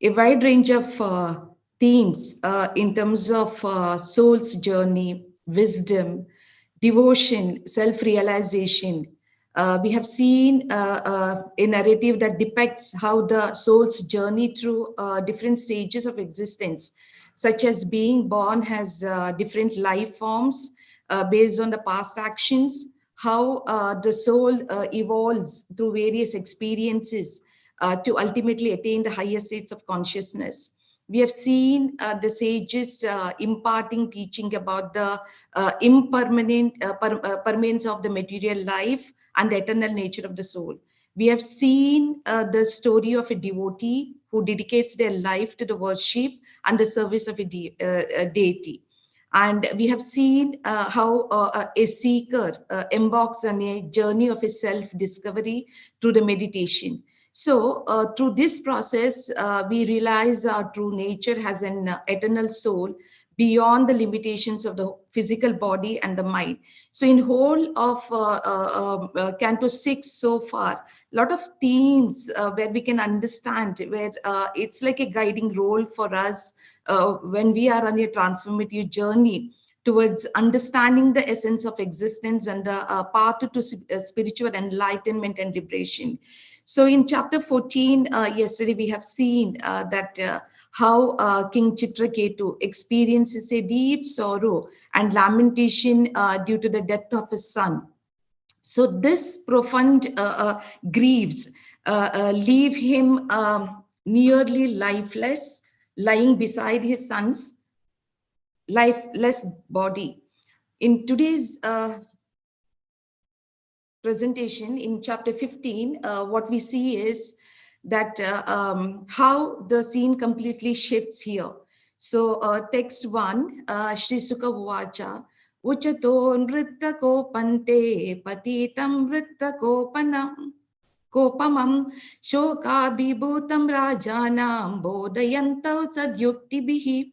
a wide range of themes in terms of soul's journey, wisdom, devotion, self realization. We have seen a narrative that depicts how the soul's journey through different stages of existence, such as being born has different life forms based on the past actions, how the soul evolves through various experiences to ultimately attain the higher states of consciousness. We have seen the sages imparting teaching about the permanence of the material life and the eternal nature of the soul. We have seen the story of a devotee who dedicates their life to the worship and the service of a deity. And we have seen how a seeker embarks on a journey of a self-discovery through the meditation. So through this process, we realize our true nature has an eternal soul beyond the limitations of the physical body and the mind. So in whole of Canto 6 so far, a lot of themes where we can understand, where it's like a guiding role for us when we are on a transformative journey towards understanding the essence of existence and the path to spiritual enlightenment and liberation. So in chapter 14, yesterday we have seen that how King Chitraketu experiences a deep sorrow and lamentation due to the death of his son. So this profound griefs leave him nearly lifeless, lying beside his son's lifeless body. In today's presentation in chapter 15, what we see is that how the scene completely shifts here. So text 1, Shri Sukha Vacha, Uchato Nritta Kopante Patitam Nritta Kopamam Shoka Bibhutam Rajanam Bodayantav Sadyuktibihi.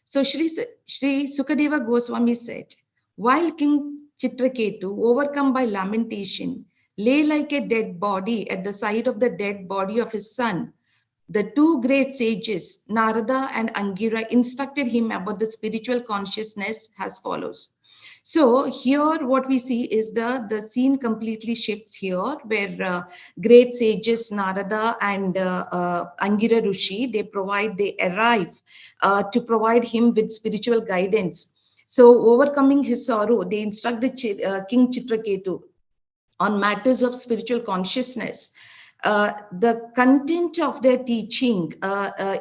So Shri Sukadeva Goswami said, while King Chitraketu, overcome by lamentation, lay like a dead body at the side of the dead body of his son, the two great sages, Narada and Angira, instructed him about the spiritual consciousness as follows. So here what we see is the scene completely shifts here, where great sages Narada and Angira Rishi, they arrive to provide him with spiritual guidance. So overcoming his sorrow, they instruct the King Chitraketu on matters of spiritual consciousness. The content of their teaching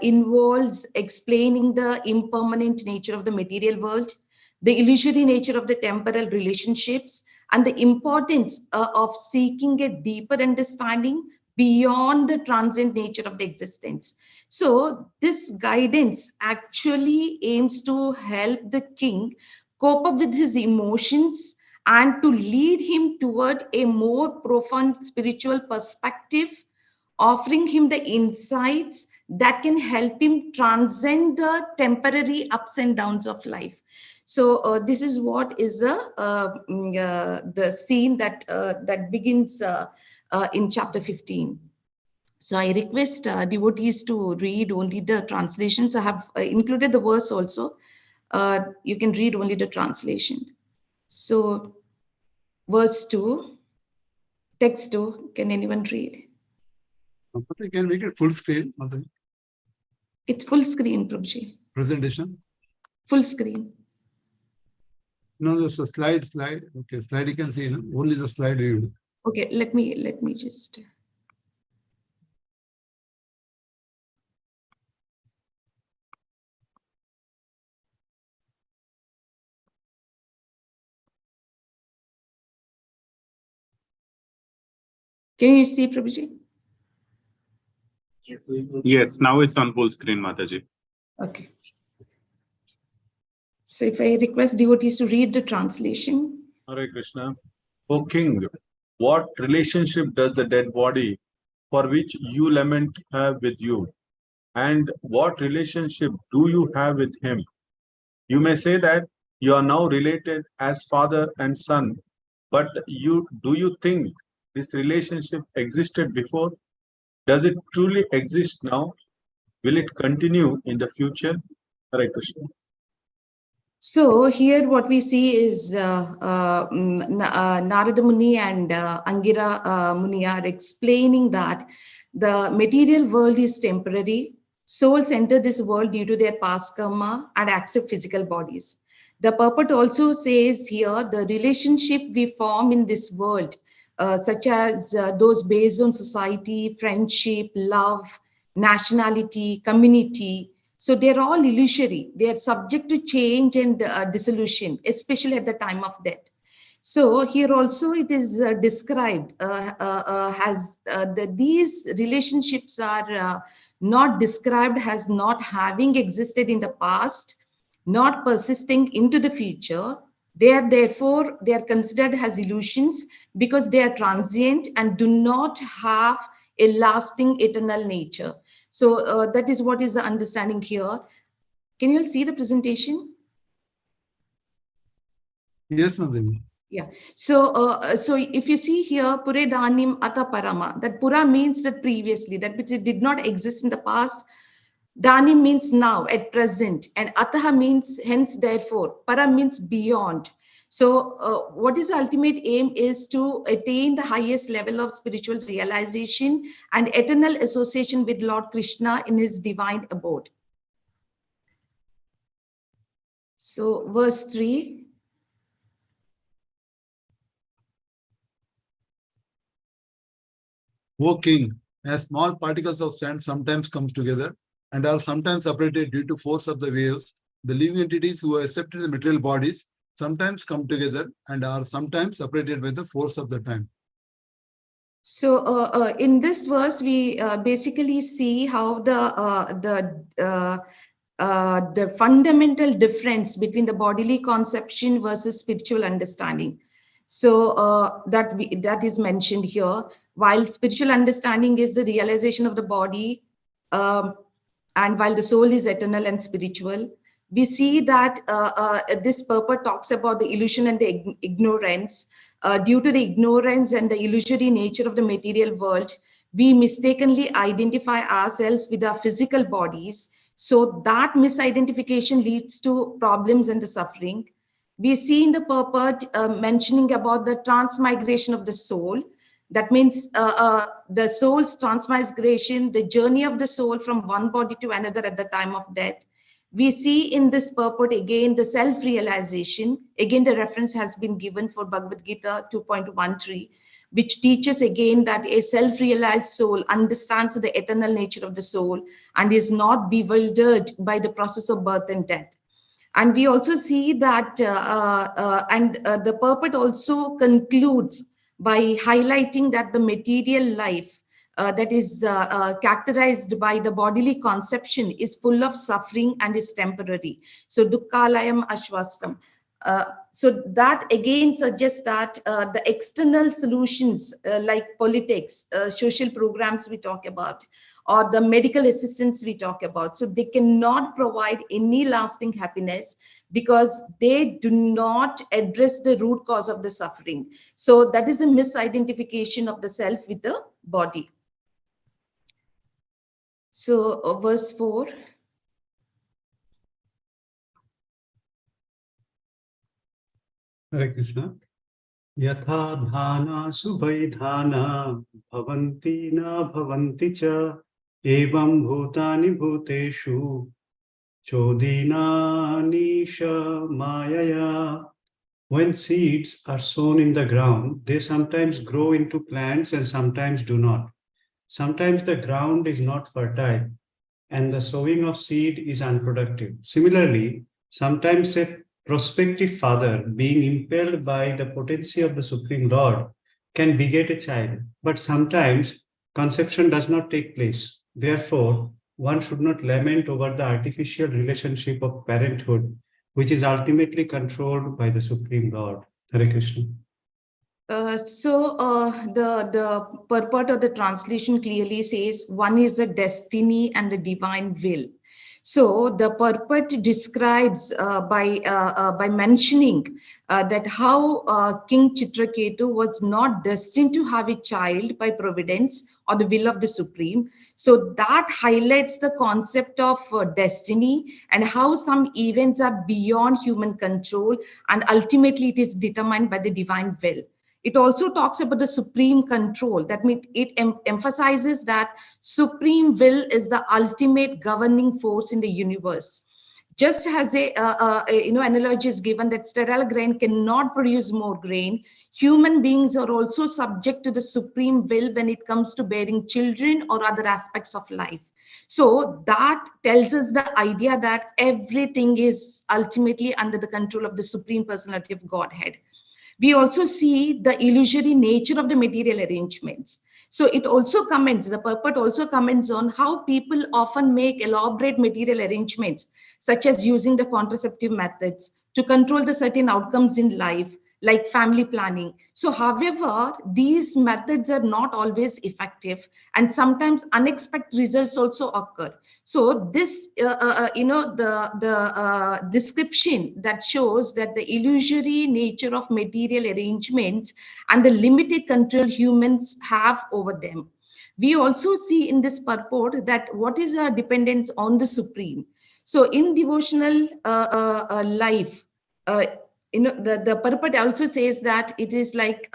involves explaining the impermanent nature of the material world, the illusory nature of the temporal relationships, and the importance of seeking a deeper understanding beyond the transient nature of the existence. So this guidance actually aims to help the king cope up with his emotions and to lead him toward a more profound spiritual perspective, offering him the insights that can help him transcend the temporary ups and downs of life. So this is what is the scene that that begins in chapter 15. So I request devotees to read only the translations. I have included the verse also. You can read only the translation. So verse 2, text 2, can anyone read? You can make it full screen. It's full screen, Prabhuji. Presentation? Full screen. No, just a slide. Okay, slide you can see, no? Only the slide view. Okay, let me just. Can you see, Prabhuji? Yes, now it's on full screen, Mataji. Okay. So if I request devotees to read the translation. Hare Krishna. O King, what relationship does the dead body for which you lament have with you? And what relationship do you have with him? You may say that you are now related as father and son, but do you think this relationship existed before? Does it truly exist now? Will it continue in the future? Hare Krishna. So here what we see is Narada Muni and Angira Muni are explaining that the material world is temporary. Souls enter this world due to their past karma and accept physical bodies. The purport also says here the relationship we form in this world, such as those based on society, friendship, love, nationality, community, so they're all illusory. They are subject to change and dissolution, especially at the time of death. So here also it is described as these relationships are not described as not having existed in the past, not persisting into the future. They are therefore they are considered as illusions because they are transient and do not have a lasting eternal nature. So that is what is the understanding here. Can you all see the presentation? Yes, Madhavi. Yeah. So if you see here, Pure Dhanim Ata Parama, that Pura means that previously, that which it did not exist in the past. Dhanim means now, at present, and Ataha means hence, therefore. Para means beyond. So what is the ultimate aim is to attain the highest level of spiritual realization and eternal association with Lord Krishna in his divine abode. So verse 3. O king, as small particles of sand sometimes comes together and are sometimes separated due to force of the waves, the living entities who have accepted the material bodies sometimes come together and are sometimes separated by the force of the time. So in this verse, we basically see how the fundamental difference between the bodily conception versus spiritual understanding. So that is mentioned here. While spiritual understanding is the realization of the body, and while the soul is eternal and spiritual, we see that this purport talks about the illusion and the ignorance. Due to the ignorance and the illusory nature of the material world, we mistakenly identify ourselves with our physical bodies. So that misidentification leads to problems and the suffering. We see in the purport mentioning about the transmigration of the soul. That means the soul's transmigration, the journey of the soul from one body to another at the time of death. We see in this purport again the self-realization. Again, the reference has been given for Bhagavad Gita 2.13, which teaches again that a self-realized soul understands the eternal nature of the soul and is not bewildered by the process of birth and death. And we also see that, the purport also concludes by highlighting that the material life that is characterized by the bodily conception is full of suffering and is temporary. So dukkhalayam ashvastam. So that again suggests that the external solutions like politics, social programs we talk about, or the medical assistance we talk about, so they cannot provide any lasting happiness because they do not address the root cause of the suffering. So that is a misidentification of the self with the body. So verse 4. Hare Krishna. Yatha dhana subhaidhana bhavanti na bhavanti cha evam bhutani bhuteshu chodina nisha mayaya. When seeds are sown in the ground, they sometimes grow into plants and sometimes do not. Sometimes the ground is not fertile and the sowing of seed is unproductive. Similarly, sometimes a prospective father, being impelled by the potency of the Supreme Lord, can beget a child, but sometimes conception does not take place. Therefore, one should not lament over the artificial relationship of parenthood, which is ultimately controlled by the Supreme Lord. Hare Krishna. The purport of the translation clearly says one is the destiny and the divine will. So the purport describes by mentioning that how King Chitraketu was not destined to have a child by providence or the will of the Supreme. So that highlights the concept of destiny and how some events are beyond human control, and ultimately it is determined by the divine will. It also talks about the supreme control. That means it emphasizes that supreme will is the ultimate governing force in the universe. Just as analogy is given that sterile grain cannot produce more grain, human beings are also subject to the supreme will when it comes to bearing children or other aspects of life. So that tells us the idea that everything is ultimately under the control of the supreme personality of Godhead. We also see the illusory nature of the material arrangements. So it also comments, the purport also comments on how people often make elaborate material arrangements, such as using the contraceptive methods to control the certain outcomes in life, like family planning. So, however, these methods are not always effective, and sometimes unexpected results also occur. So this, the description that shows that the illusory nature of material arrangements and the limited control humans have over them. We also see in this purport that what is our dependence on the Supreme. So in devotional life, the purport also says that it is like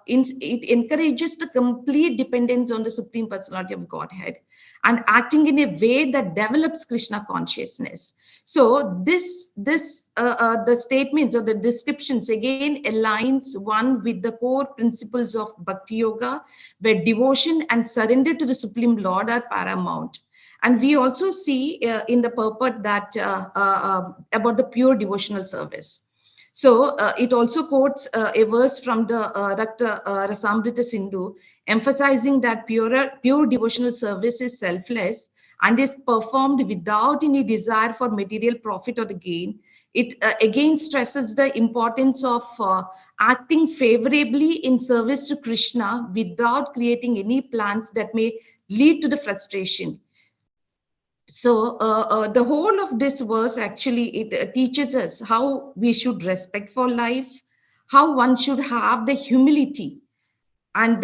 it encourages the complete dependence on the Supreme Personality of Godhead and acting in a way that develops Krishna consciousness. So the statements or the descriptions again aligns one with the core principles of Bhakti Yoga, where devotion and surrender to the Supreme Lord are paramount. And we also see in the purport that about the pure devotional service. So it also quotes a verse from the Rakta Rasamrita Sindhu, emphasizing that pure devotional service is selfless and is performed without any desire for material profit or the gain. It again stresses the importance of acting favorably in service to Krishna without creating any plans that may lead to the frustration. So the whole of this verse actually it teaches us how we should respect for life, how one should have the humility and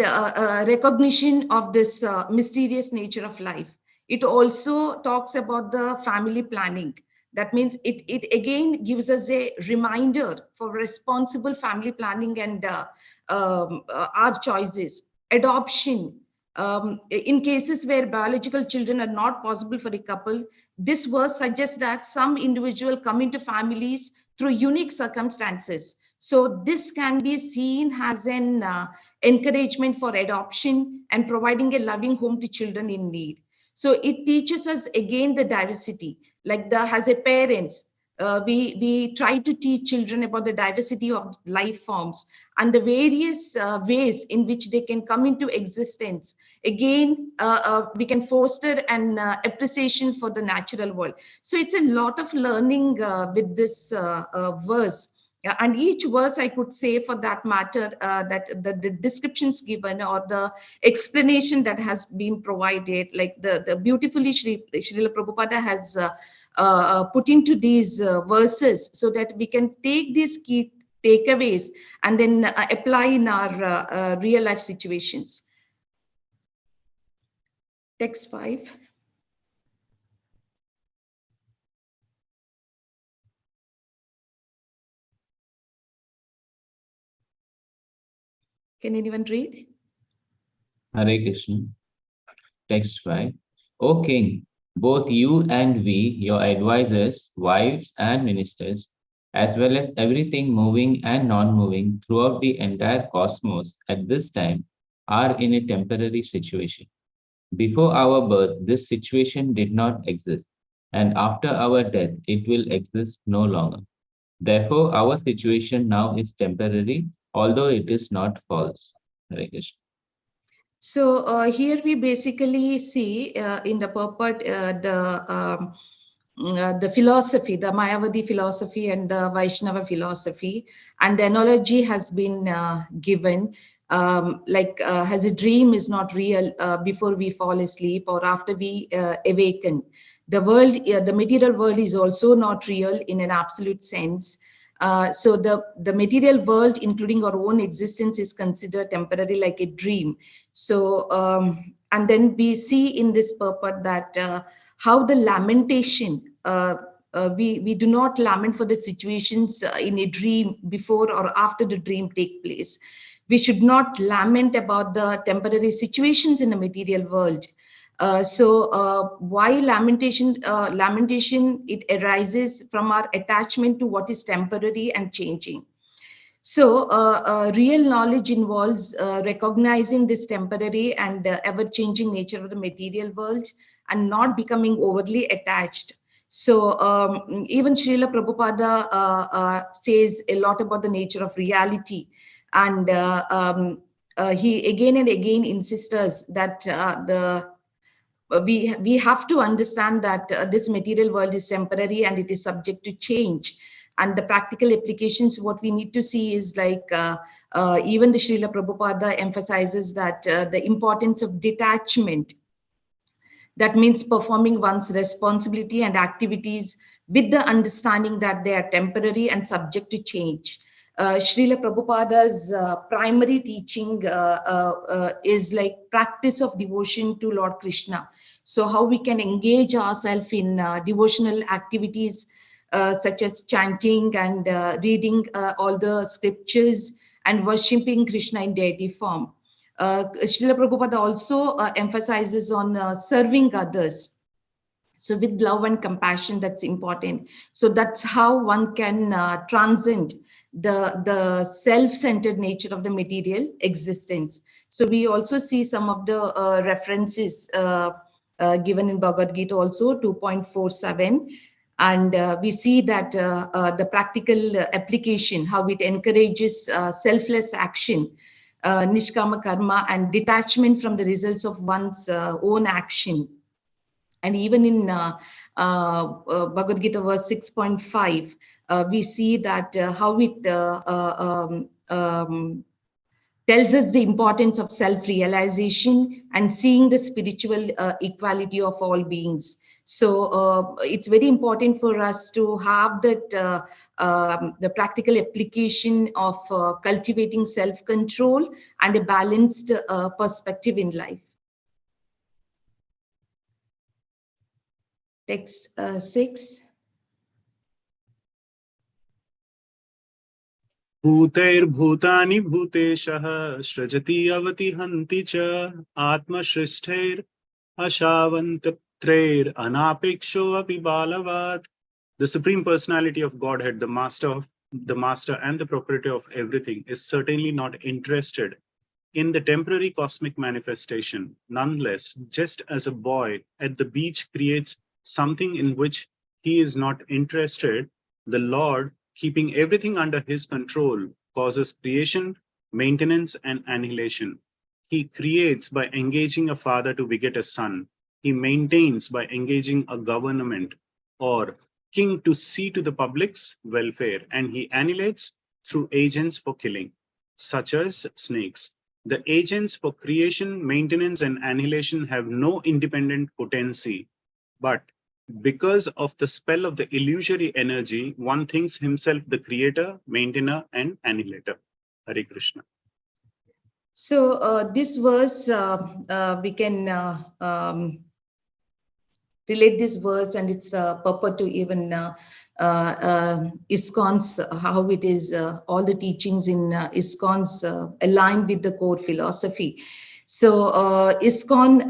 recognition of this mysterious nature of life. It also talks about the family planning. That means it again gives us a reminder for responsible family planning and our choices. Adoption. In cases where biological children are not possible for a couple, this verse suggests that some individual come into families through unique circumstances. So this can be seen as an encouragement for adoption and providing a loving home to children in need. So it teaches us again the diversity, like as a parents, we try to teach children about the diversity of life forms and the various ways in which they can come into existence. Again, we can foster an appreciation for the natural world. So it's a lot of learning with this verse. Yeah, and each verse I could say for that matter that the descriptions given or the explanation that has been provided, like the beautifully Srila Prabhupada has put into these verses so that we can take these key takeaways and then apply in our real life situations. Text 5. Can anyone read? Hare Krishna. Text 5. O King, both you and we, your advisors, wives, and ministers, as well as everything moving and non moving throughout the entire cosmos at this time, are in a temporary situation. Before our birth, this situation did not exist, and after our death, it will exist no longer. Therefore, our situation now is temporary, although it is not false. Hare Krishna. So here we basically see in the purport the philosophy, the Mayavadi philosophy and the Vaishnava philosophy, and the analogy has been given, as a dream is not real before we fall asleep or after we awaken. The world, the material world is also not real in an absolute sense. So the material world, including our own existence, is considered temporary, like a dream. So, and then we see in this purport that how the lamentation, we do not lament for the situations in a dream before or after the dream take place. We should not lament about the temporary situations in the material world. Why lamentation? Lamentation, it arises from our attachment to what is temporary and changing. So real knowledge involves recognizing this temporary and ever-changing nature of the material world and not becoming overly attached. So even Srila Prabhupada says a lot about the nature of reality, and he again and again insists us that we have to understand that this material world is temporary and it is subject to change. And the practical applications, what we need to see is like even the Srila Prabhupada emphasizes that the importance of detachment. That means performing one's responsibility and activities with the understanding that they are temporary and subject to change. Srila Prabhupada's primary teaching is like practice of devotion to Lord Krishna. So how we can engage ourselves in devotional activities such as chanting and reading all the scriptures and worshipping Krishna in deity form. Srila Prabhupada also emphasizes on serving others. So with love and compassion, that's important. So that's how one can transcend the self-centered nature of the material existence. So we also see some of the references given in Bhagavad Gita also, 2.47. And we see that the practical application, how it encourages selfless action, nishkama karma, and detachment from the results of one's own action. And even in Bhagavad Gita verse 6.5, we see that how it tells us the importance of self-realization and seeing the spiritual equality of all beings. So it's very important for us to have that the practical application of cultivating self-control and a balanced perspective in life. Text 6. भूतैर्भूतानि भूतेशः सृजति अवतिहन्ति च आत्मसृष्टैर् अशावन्तत्रैर् अनापेक्षो अपि बालवात्. The Supreme Personality of Godhead, the master and the proprietor of everything, is certainly not interested in the temporary cosmic manifestation. Nonetheless, just as a boy at the beach creates something in which he is not interested, the Lord, keeping everything under his control, causes creation, maintenance, and annihilation. He creates by engaging a father to beget a son. He maintains by engaging a government or king to see to the public's welfare, and he annihilates through agents for killing, such as snakes. The agents for creation, maintenance, and annihilation have no independent potency, but because of the spell of the illusory energy, one thinks himself the creator, maintainer, and annihilator. Hare Krishna. So this verse, we can relate this verse and its purport to even ISKCON's, how it is, all the teachings in ISKCON's aligned with the core philosophy. So ISKCON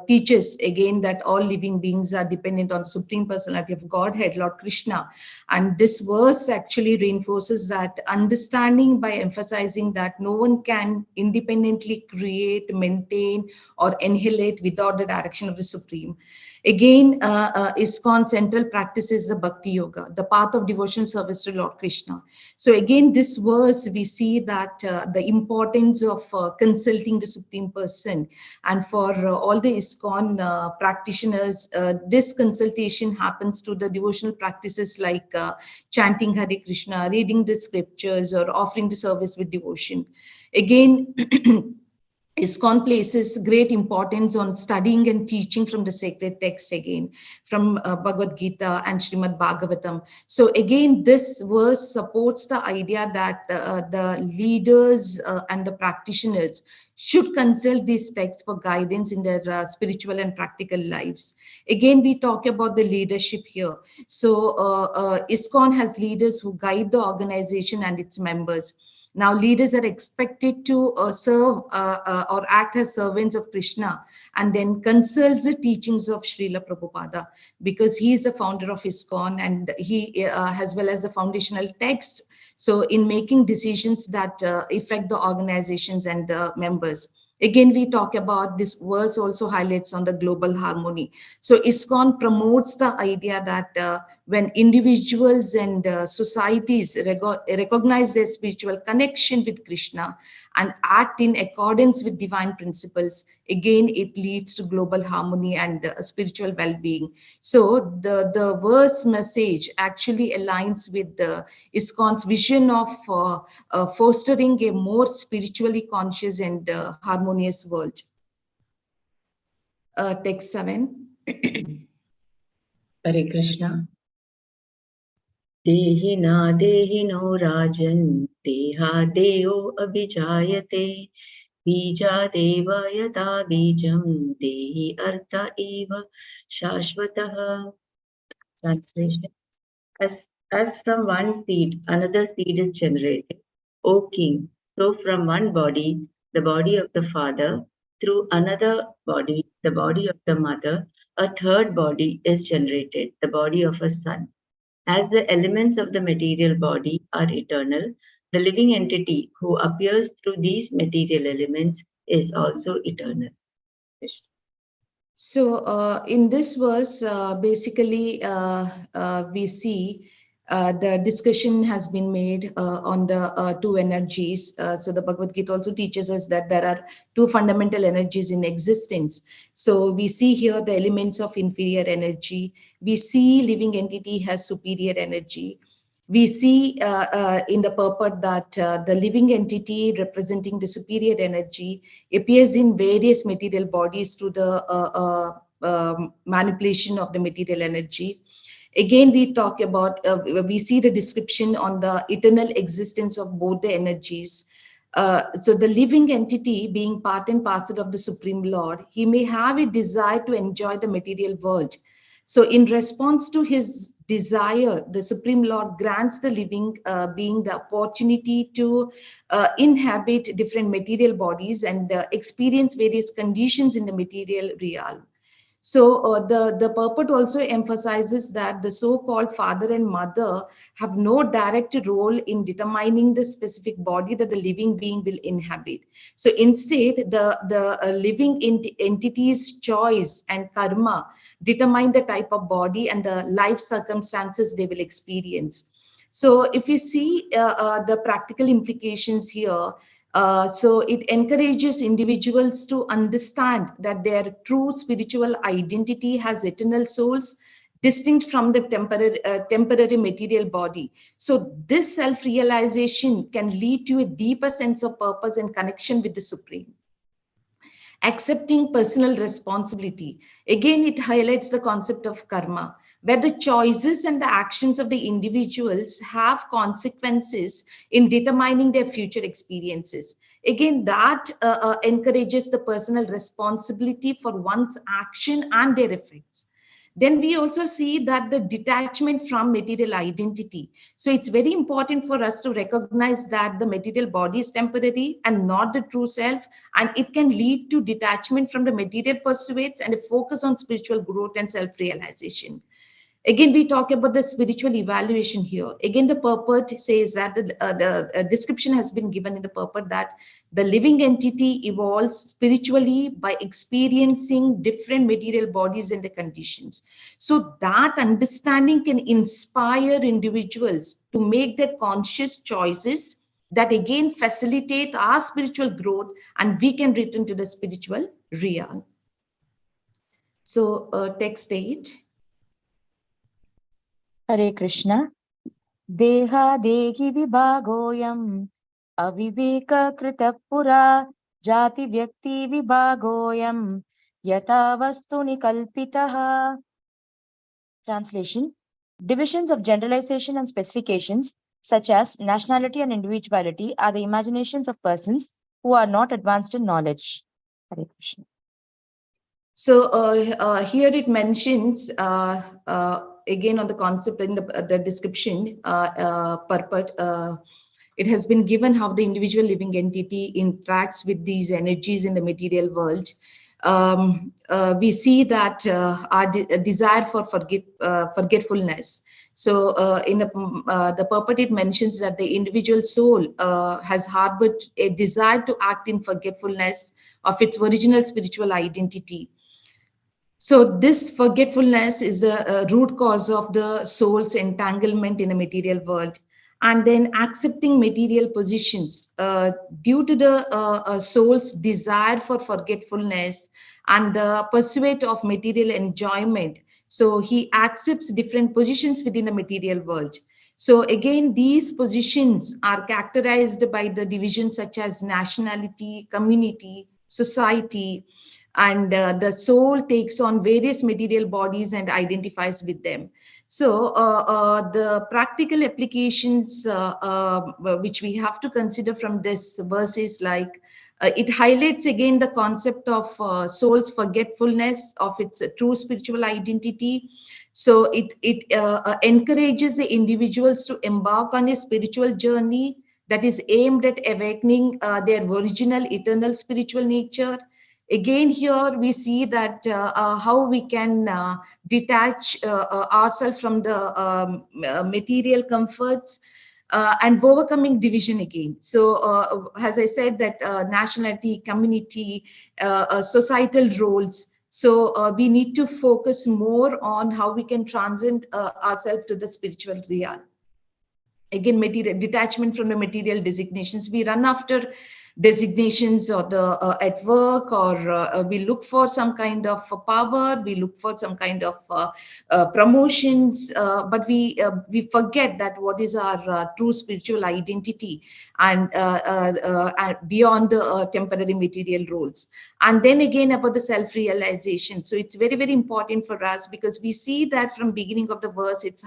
teaches again that all living beings are dependent on the Supreme Personality of Godhead, Lord Krishna. And this verse actually reinforces that understanding by emphasizing that no one can independently create, maintain, or annihilate without the direction of the Supreme. Again, ISKCON central practice is the Bhakti Yoga, the path of devotional service to Lord Krishna. So again, this verse, we see that the importance of consulting the Supreme Person. And for all the ISKCON practitioners, this consultation happens to the devotional practices like chanting Hare Krishna, reading the scriptures, or offering the service with devotion. Again, ISKCON places great importance on studying and teaching from the sacred text again, from Bhagavad Gita and Srimad Bhagavatam. So again, this verse supports the idea that the leaders and the practitioners should consult these texts for guidance in their spiritual and practical lives. Again, we talk about the leadership here. So ISKCON has leaders who guide the organization and its members. Now, leaders are expected to serve or act as servants of Krishna and then consult the teachings of Srila Prabhupada, because he is the founder of ISKCON and he, as well as the foundational text. So, in making decisions that affect the organizations and the members. Again, we talk about this verse also highlights on the global harmony. So ISKCON promotes the idea that when individuals and societies recognize their spiritual connection with Krishna and act in accordance with divine principles, again, it leads to global harmony and spiritual well-being. So the verse message actually aligns with the ISKCON's vision of fostering a more spiritually conscious and harmonious world. Text 7. Hare Krishna. Dehiно rajan deha deo abhijayate bija deva yata bijam dehi artha eva shashvataha. Translation. As from one seed, another seed is generated. O king, so from one body, the body of the father, through another body, the body of the mother, a third body is generated, the body of a son. As the elements of the material body are eternal, the living entity who appears through these material elements is also eternal. So in this verse, basically, we see the discussion has been made on the two energies. So the Bhagavad Gita also teaches us that there are two fundamental energies in existence. So we see here the elements of inferior energy. We see living entity has superior energy. We see in the purport that the living entity representing the superior energy appears in various material bodies through the manipulation of the material energy. Again, we talk about, we see the description on the eternal existence of both the energies. So the living entity being part and parcel of the Supreme Lord, he may have a desire to enjoy the material world. So in response to his desire, the Supreme Lord grants the living being the opportunity to inhabit different material bodies and experience various conditions in the material realm. So the purport also emphasizes that the so-called father and mother have no direct role in determining the specific body that the living being will inhabit. So instead, the living entity's choice and karma determine the type of body and the life circumstances they will experience. So if you see the practical implications here, so it encourages individuals to understand that their true spiritual identity has eternal souls distinct from the temporary material body. So this self-realization can lead to a deeper sense of purpose and connection with the Supreme. Accepting personal responsibility. Again, it highlights the concept of karma, where the choices and the actions of the individuals have consequences in determining their future experiences. Again, that encourages the personal responsibility for one's action and their effects. Then we also see that the detachment from material identity. So it's very important for us to recognize that the material body is temporary and not the true self, and it can lead to detachment from the material pursuits and a focus on spiritual growth and self-realization. Again, we talk about the spiritual evaluation here. Again, the purport says that the description has been given in the purport that the living entity evolves spiritually by experiencing different material bodies and the conditions. So that understanding can inspire individuals to make their conscious choices that again facilitate our spiritual growth, and we can return to the spiritual realm. So text 8. Hare Krishna. Deha dehi vibhagoyam aviveka krita pura jati vyakti vibhagoyam yata vastuni kalpitaha. Translation: divisions of generalization and specifications, such as nationality and individuality, are the imaginations of persons who are not advanced in knowledge. Hare Krishna. So here it mentions again on the concept in the description purport. It has been given how the individual living entity interacts with these energies in the material world. We see that our desire for forgetfulness. So in the purport, it mentions that the individual soul has harbored a desire to act in forgetfulness of its original spiritual identity. So this forgetfulness is the root cause of the soul's entanglement in the material world. And then accepting material positions due to the soul's desire for forgetfulness and the pursuit of material enjoyment. So he accepts different positions within the material world. So again, these positions are characterized by the divisions such as nationality, community, society, and the soul takes on various material bodies and identifies with them. So the practical applications which we have to consider from this verse is like it highlights again the concept of soul's forgetfulness of its true spiritual identity. So it encourages the individuals to embark on a spiritual journey that is aimed at awakening their original eternal spiritual nature. Again, here we see that how we can detach ourselves from the material comforts and overcoming division again. So as I said, that nationality, community, societal roles. So we need to focus more on how we can transcend ourselves to the spiritual realm. Again, material detachment from the material designations. We run after designations or the at work, or we look for some kind of power, we look for some kind of promotions, but we forget that what is our true spiritual identity, and beyond the temporary material roles. And then again about the self-realization. So it's very, very important for us, because we see that from beginning of the verse, it's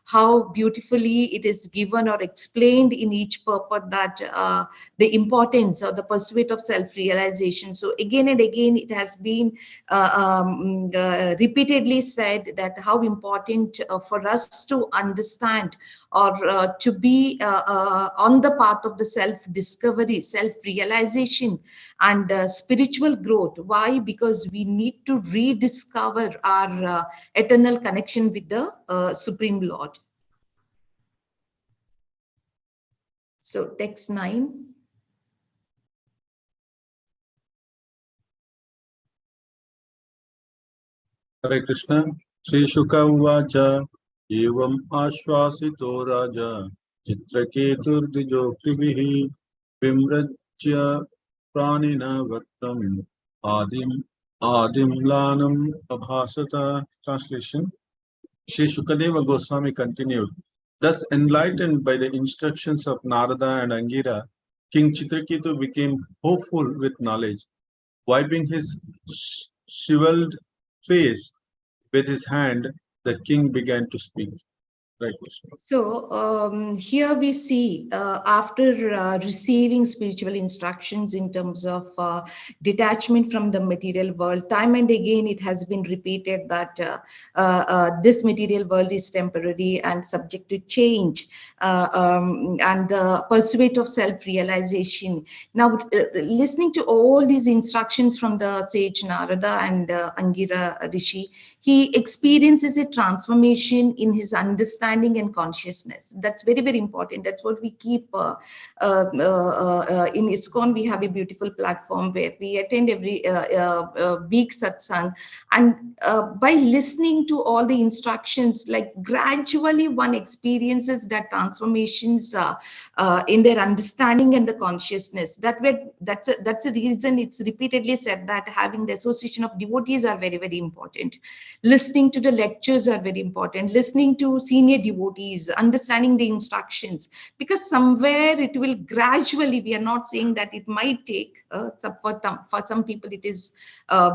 how beautifully it is given or explained in each purport that the importance or the pursuit of self-realization. So again and again, it has been repeatedly said that how important for us to understand or to be on the path of the self-discovery, self-realization, and spiritual growth. Why? Because we need to rediscover our eternal connection with the Supreme Lord. So text 9. Hare Krishna. Sri Shuka Uvacha Evam Ashwasito Raja Chitraketur Dijoktibihi Vimrajya Pranina Vattam Adim Lanam Abhasata. Translation. Sri Shukadeva Goswami continued, thus enlightened by the instructions of Narada and Angira, King Chitraketu became hopeful with knowledge. Wiping his shriveled face with his hand, the king began to speak. Right. So here we see after receiving spiritual instructions in terms of detachment from the material world, time and again it has been repeated that this material world is temporary and subject to change, and the pursuit of self-realization. Now, listening to all these instructions from the sage Narada and Angira Rishi, he experiences a transformation in his understanding and consciousness. That's very, very important. That's what we keep in ISKCON. We have a beautiful platform where we attend every week satsang, and by listening to all the instructions, like gradually one experiences that transformations in their understanding and the consciousness. That's a reason it's repeatedly said that having the association of devotees are very, very important. Listening to the lectures are very important. Listening to senior everyday devotees, understanding the instructions, because somewhere it will gradually, we are not saying that it might take, for some people it is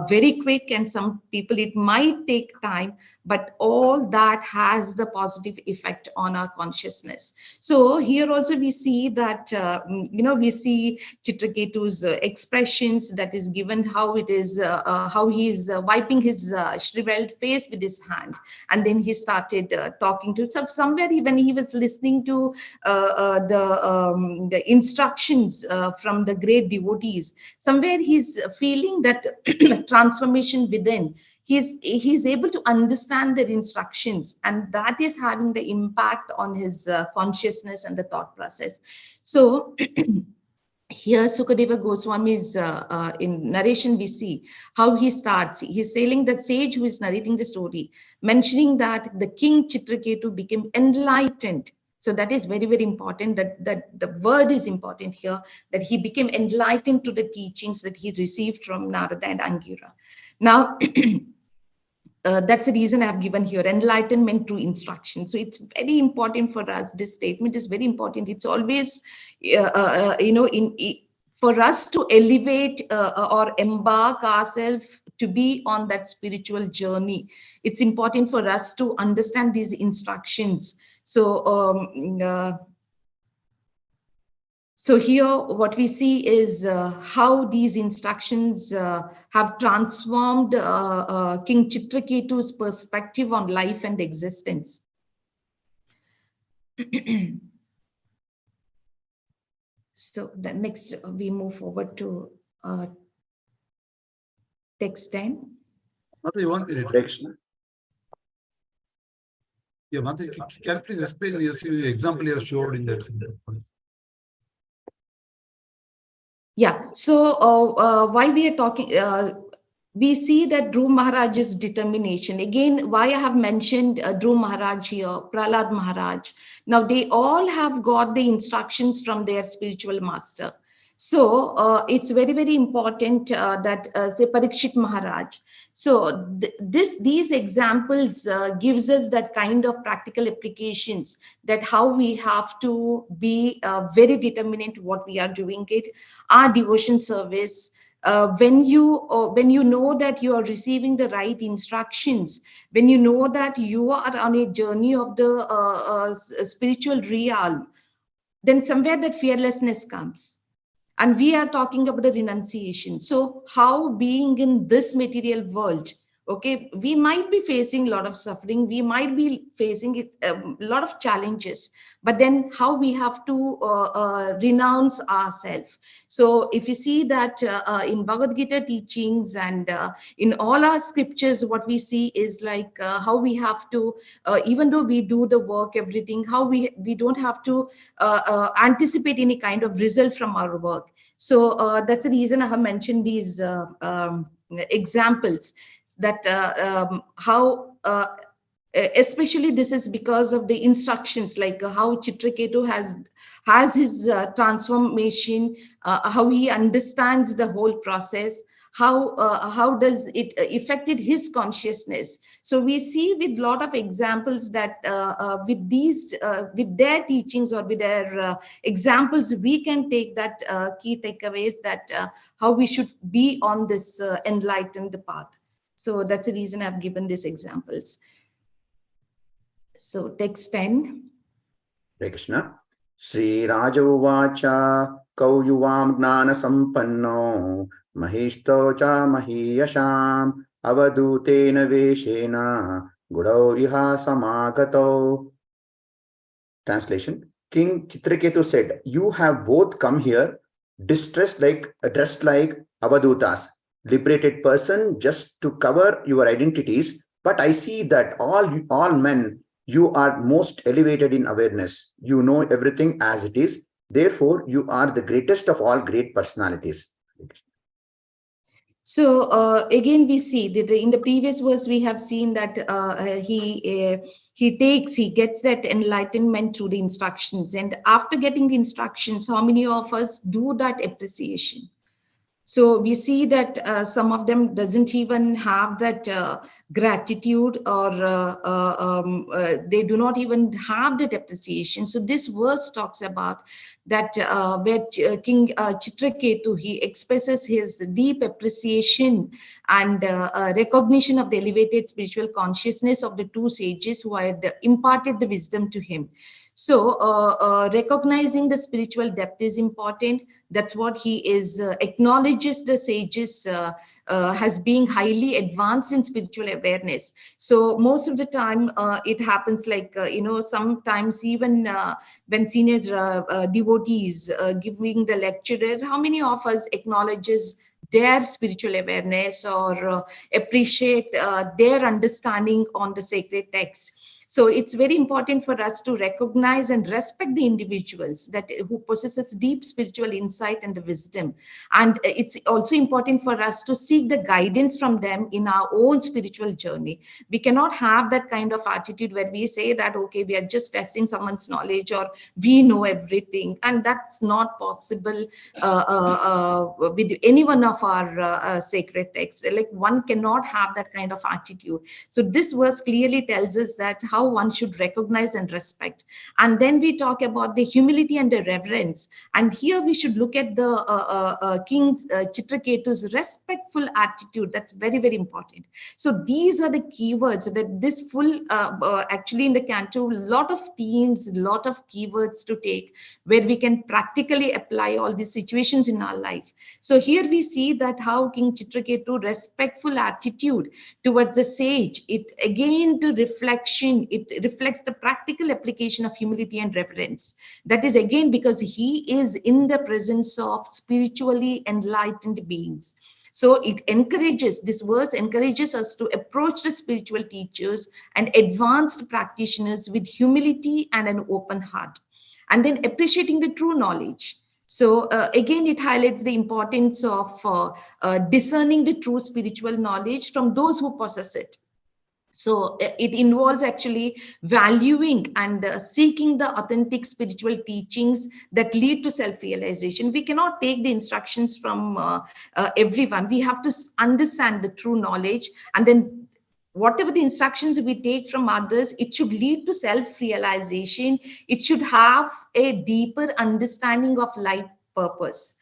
very quick, and some people it might take time, but all that has the positive effect on our consciousness. So here also we see that, we see Chitraketu's expressions that is given, how it is, how he is wiping his shriveled face with his hand, and then he started talking to somewhere when he was listening to the instructions from the great devotees, somewhere he's feeling that transformation within. He's able to understand their instructions, and that is having the impact on his consciousness and the thought process. So here Sukadeva Goswami's in narration, we see how he starts. He's saying that sage who is narrating the story, mentioning that the king Chitraketu became enlightened. So that is very, very important, that the word is important here, that he became enlightened to the teachings that he received from Narada and Angira. Now, that's the reason I've given here, enlightenment through instruction. So it's very important for us. This statement is very important. It's always, for us to elevate or embark ourselves to be on that spiritual journey. It's important for us to understand these instructions. So here what we see is how these instructions have transformed King Chitraketu's perspective on life and existence. So the next we move forward to text 10. Mata, you want to read? Yeah, Mata, can you please explain the example you have showed in that? Yeah, so why we are talking, we see that Dhruv Maharaj's determination. Again, why I have mentioned Dhruv Maharaj here, Prahlad Maharaj. Now, they all have got the instructions from their spiritual master. So it's very, very important that, say, Parikshit Maharaj. So these examples gives us that kind of practical applications, that how we have to be very determined what we are doing it. Our devotion service, when you know that you are receiving the right instructions, when you know that you are on a journey of the spiritual realm, then somewhere that fearlessness comes. And we are talking about the renunciation. So how being in this material world, okay, we might be facing a lot of suffering, we might be facing a lot of challenges, but then how we have to renounce ourselves. So if you see that in Bhagavad Gita teachings and in all our scriptures, what we see is like how we have to, even though we do the work, everything, how we don't have to anticipate any kind of result from our work. So that's the reason I have mentioned these examples, that how especially this is because of the instructions, like how Chitraketu has his transformation, how he understands the whole process, how does it affected his consciousness. So we see with lot of examples that with these with their teachings or with their examples, we can take that key takeaways, that how we should be on this enlightened path. So that's the reason I've given these examples. So text 10. Hare Krishna. Sri Raja Uvacha Kauyuvam Gnana Sampanno Mahishto Cha Mahiyasham Avadutena Veshena Gudau Viha Samagato. Translation. King Chitraketu said, "You have both come here dressed like Avadutas, liberated person, just to cover your identities. But I see that all men, you are most elevated in awareness. You know everything as it is. Therefore, you are the greatest of all great personalities." So again, we see that in the previous verse, we have seen that he gets that enlightenment through the instructions. And after getting the instructions, how many of us do that appreciation? So we see that some of them doesn't even have that gratitude, or they do not even have that appreciation. So this verse talks about that where King Chitraketu, he expresses his deep appreciation and recognition of the elevated spiritual consciousness of the two sages who had imparted the wisdom to him. So recognizing the spiritual depth is important. That's what he is acknowledges the sages as being highly advanced in spiritual awareness. So most of the time it happens like, sometimes even when senior devotees giving the lecturer, how many of us acknowledges their spiritual awareness, or appreciate their understanding on the sacred text? So it's very important for us to recognize and respect the individuals that who possesses deep spiritual insight and wisdom. And it's also important for us to seek the guidance from them in our own spiritual journey. We cannot have that kind of attitude where we say that, okay, we are just testing someone's knowledge, or we know everything. And that's not possible with any one of our sacred texts. Like, one cannot have that kind of attitude. So this verse clearly tells us that how one should recognize and respect. And then we talk about the humility and the reverence. And here we should look at the King Chitraketu's respectful attitude. That's very, very important. So these are the keywords that this full, actually in the canto, lot of themes, lot of keywords to take, where we can practically apply all these situations in our life. So here we see that how King Chitraketu respectful attitude towards the sage, it again to reflection, it reflects the practical application of humility and reverence. That is again because he is in the presence of spiritually enlightened beings. So it encourages, this verse encourages us to approach the spiritual teachers and advanced practitioners with humility and an open heart, and then appreciating the true knowledge. So again, it highlights the importance of discerning the true spiritual knowledge from those who possess it. So it involves actually valuing and seeking the authentic spiritual teachings that lead to self-realization. We cannot take the instructions from everyone. We have to understand the true knowledge, and then whatever the instructions we take from others, it should lead to self-realization. It should have a deeper understanding of life purpose.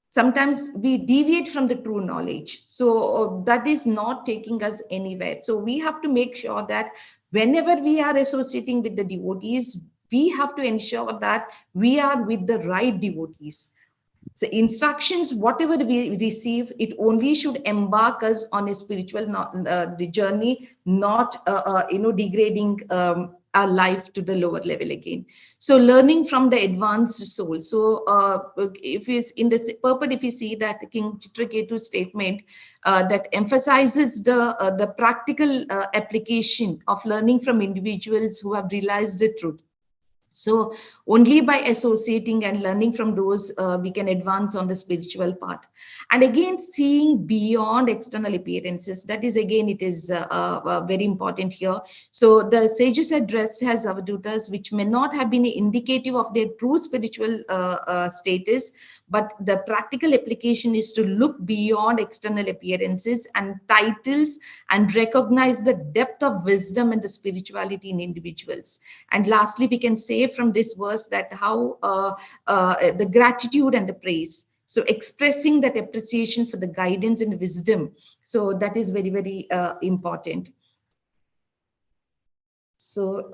Sometimes we deviate from the true knowledge. So that is not taking us anywhere. So we have to make sure that whenever we are associating with the devotees, we have to ensure that we are with the right devotees. So instructions, whatever we receive, it only should embark us on a spiritual the journey, not degrading our life to the lower level again. So learning from the advanced soul. So if you in this purport, if you see that King Chitraketu's statement that emphasizes the practical application of learning from individuals who have realized the truth. So only by associating and learning from those, we can advance on the spiritual path. And again, seeing beyond external appearances, that is again, it is very important here. So the sages addressed as avadhutas, which may not have been indicative of their true spiritual status, but the practical application is to look beyond external appearances and titles and recognize the depth of wisdom and the spirituality in individuals. And lastly, we can say from this verse that how the gratitude and the praise. So expressing that appreciation for the guidance and wisdom. So that is very, very important. So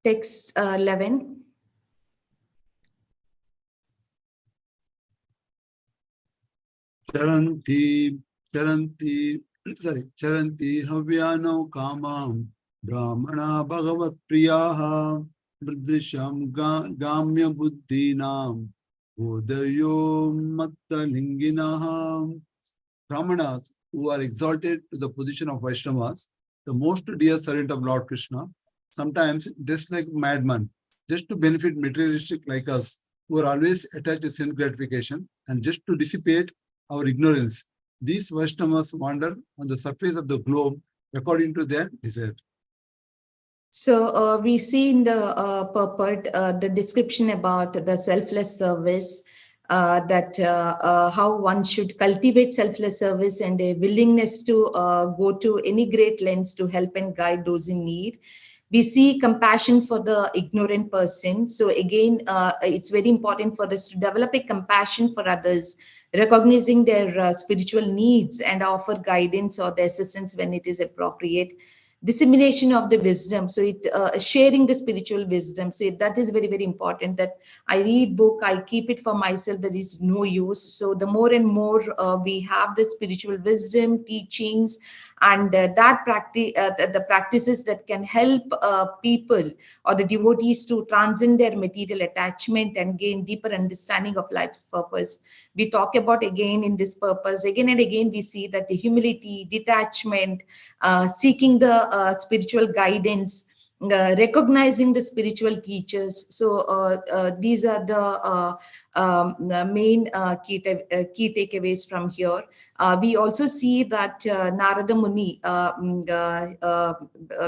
text 11. Charanti havyano kamam brahmana bhagavat priyaha vridisham gamya buddhinam udayo mattalinginaham. Brahmanas who are exalted to the position of Vaishnavas, the most dear servant of Lord Krishna, sometimes dressed like madman, just to benefit materialistic like us, who are always attached to sense gratification and just to dissipate our ignorance. These Vaishnavas wander on the surface of the globe according to their desire. So we see in the purport the description about the selfless service how one should cultivate selfless service and a willingness to go to any great lengths to help and guide those in need. We see compassion for the ignorant person. So again, it's very important for us to develop a compassion for others, recognizing their spiritual needs and offer guidance or the assistance when it is appropriate. Dissemination of the wisdom, so it sharing the spiritual wisdom, so that is very, very important. That I read book, I keep it for myself, there is no use. So the more and more we have the spiritual wisdom teachings, and that practice, the practices that can help people or the devotees to transcend their material attachment and gain deeper understanding of life's purpose. We talk about again in this purpose, again and again, we see that the humility, detachment, seeking the spiritual guidance, recognizing the spiritual teachers. So these are the main key takeaways from here. We also see that Narada Muni,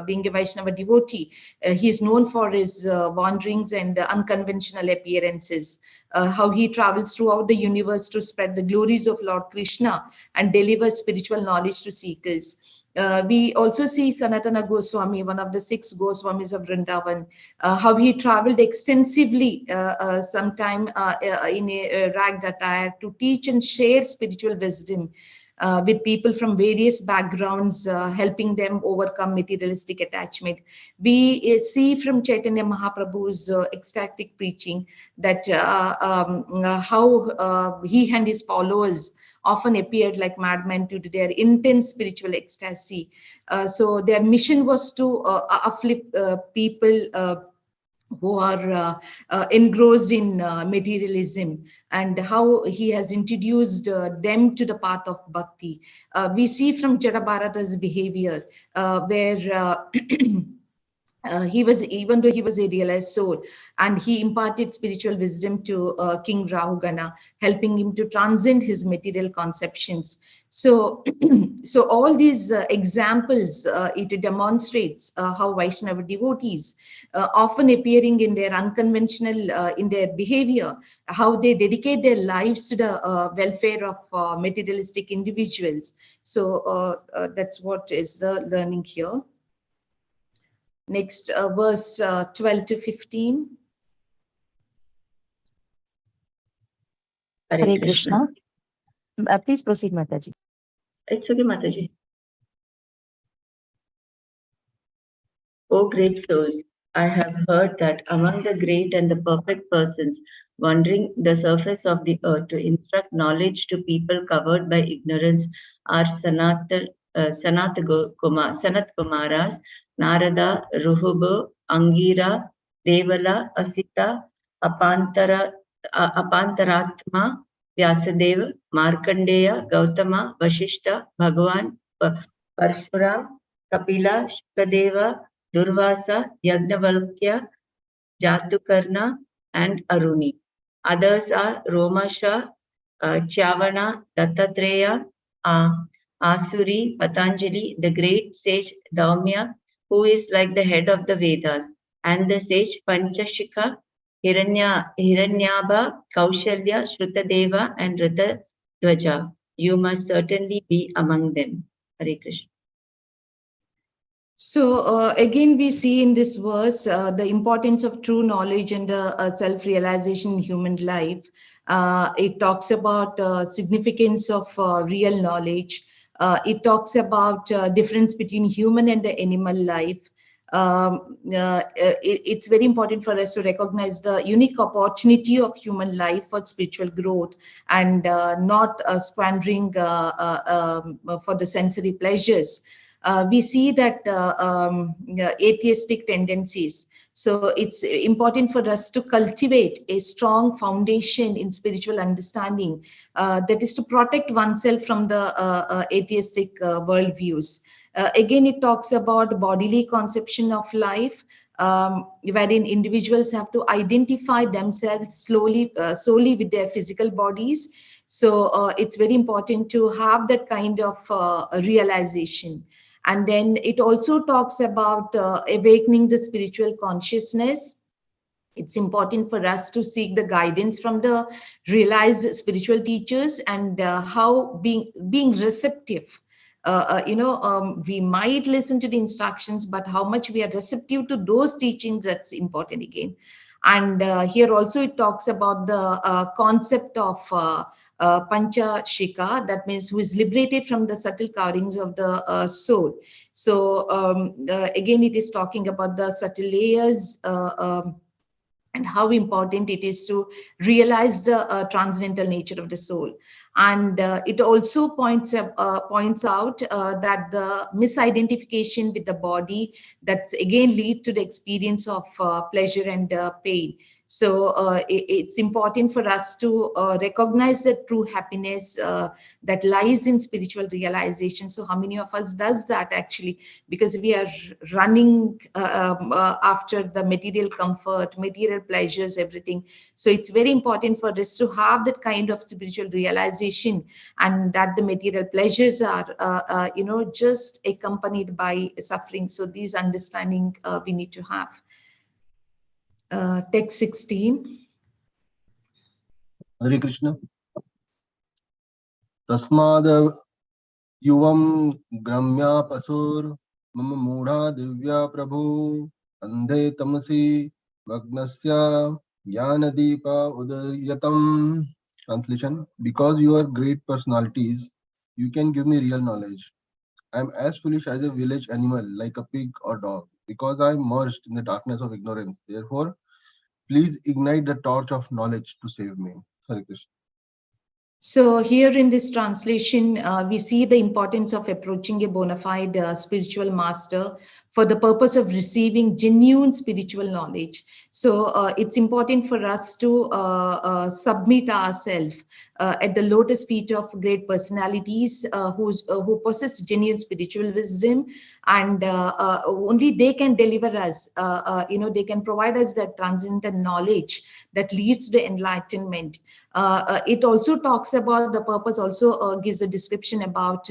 being a Vaishnava devotee, he is known for his wanderings and unconventional appearances, how he travels throughout the universe to spread the glories of Lord Krishna and deliver spiritual knowledge to seekers. We also see Sanatana Goswami, one of the 6 Goswamis of Vrindavan, how he traveled extensively, sometime in a ragged attire, to teach and share spiritual wisdom with people from various backgrounds, helping them overcome materialistic attachment. We see from Chaitanya Mahaprabhu's ecstatic preaching that how he and his followers often appeared like madmen due to their intense spiritual ecstasy. So their mission was to uplift people who are engrossed in materialism, and how he has introduced them to the path of bhakti. We see from Jada Bharata's behavior, where he was, even though he was a realized soul, and he imparted spiritual wisdom to King Rahugana, helping him to transcend his material conceptions. So, so all these examples, it demonstrates how Vaishnava devotees, often appearing in their unconventional, in their behavior, how they dedicate their lives to the welfare of materialistic individuals. So that's what is the learning here. Next, verse 12 to 15. Hare Krishna. Please proceed, Mataji. It's okay, Mataji. O great souls, I have heard that among the great and the perfect persons wandering the surface of the earth to instruct knowledge to people covered by ignorance are Sanat Kumaras, Narada, Ruhubu, Angira, Devala, Asita, Apantaratma, Vyasadeva, Markandeya, Gautama, Vashishta, Bhagavan, Parshuram, Kapila, Shukadeva, Durvasa, Yagnavalkya, Jatukarna, and Aruni. Others are Romasha, Chavana, Dattatreya, Asuri, Patanjali, the great sage Daumya, who is like the head of the Vedas, and the sage Panchashika, Hiranyabha, Kaushalya, Shrutadeva, and Dwaja. You must certainly be among them. Hare Krishna. So again, we see in this verse the importance of true knowledge and self-realization in human life. It talks about significance of real knowledge. It talks about difference between human and the animal life. It's very important for us to recognize the unique opportunity of human life for spiritual growth, and not squandering for the sensory pleasures. We see that atheistic tendencies. So it's important for us to cultivate a strong foundation in spiritual understanding, that is to protect oneself from the atheistic worldviews. Again, it talks about bodily conception of life, wherein individuals have to identify themselves solely with their physical bodies. So it's very important to have that kind of realization. And then it also talks about awakening the spiritual consciousness, It's important for us to seek the guidance from the realized spiritual teachers, and how being receptive. We might listen to the instructions, but how much we are receptive to those teachings, that's important again. And here also it talks about the concept of Pancha Shika, that means who is liberated from the subtle coverings of the soul. So again, it is talking about the subtle layers, and how important it is to realize the transcendental nature of the soul. And it also points out that the misidentification with the body, that's again lead to the experience of pleasure and pain. So it's important for us to recognize the true happiness that lies in spiritual realization. So how many of us does that actually? Because we are running after the material comfort, material pleasures, everything. So it's very important for us to have that kind of spiritual realization, and that the material pleasures are just accompanied by suffering. So these understanding we need to have. Text 16. Hare Krishna. Tasmad yuvam gramya pasur mama mudha divya prabhu andhe tamasi magnasya jnanadeepa udayatam. Translation: because you are great personalities, you can give me real knowledge. I am as foolish as a village animal, like a pig or dog, because I am immersed in the darkness of ignorance. Therefore, please ignite the torch of knowledge to save me. Hare Krishna. So here in this translation, we see the importance of approaching a bona fide spiritual master for the purpose of receiving genuine spiritual knowledge. So it's important for us to submit ourselves at the lotus feet of great personalities who possess genuine spiritual wisdom, and only they can deliver us, they can provide us that transcendental knowledge that leads to enlightenment. It also talks about the purpose, also gives a description about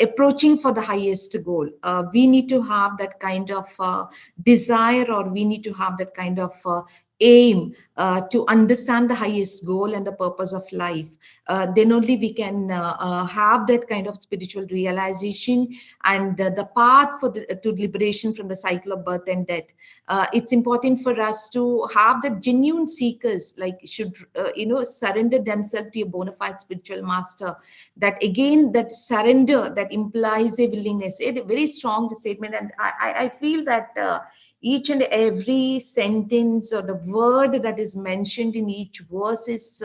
approaching for the highest goal. We need to have that kind of desire, or we need to have that kind of aim to understand the highest goal and the purpose of life. Then only we can have that kind of spiritual realization, and the path for to liberation from the cycle of birth and death. It's important for us to have the genuine seekers, like should surrender themselves to a bona fide spiritual master. That again, that surrender, that implies a willingness. It's a very strong statement, and I feel that each and every sentence or the word that is mentioned in each verse is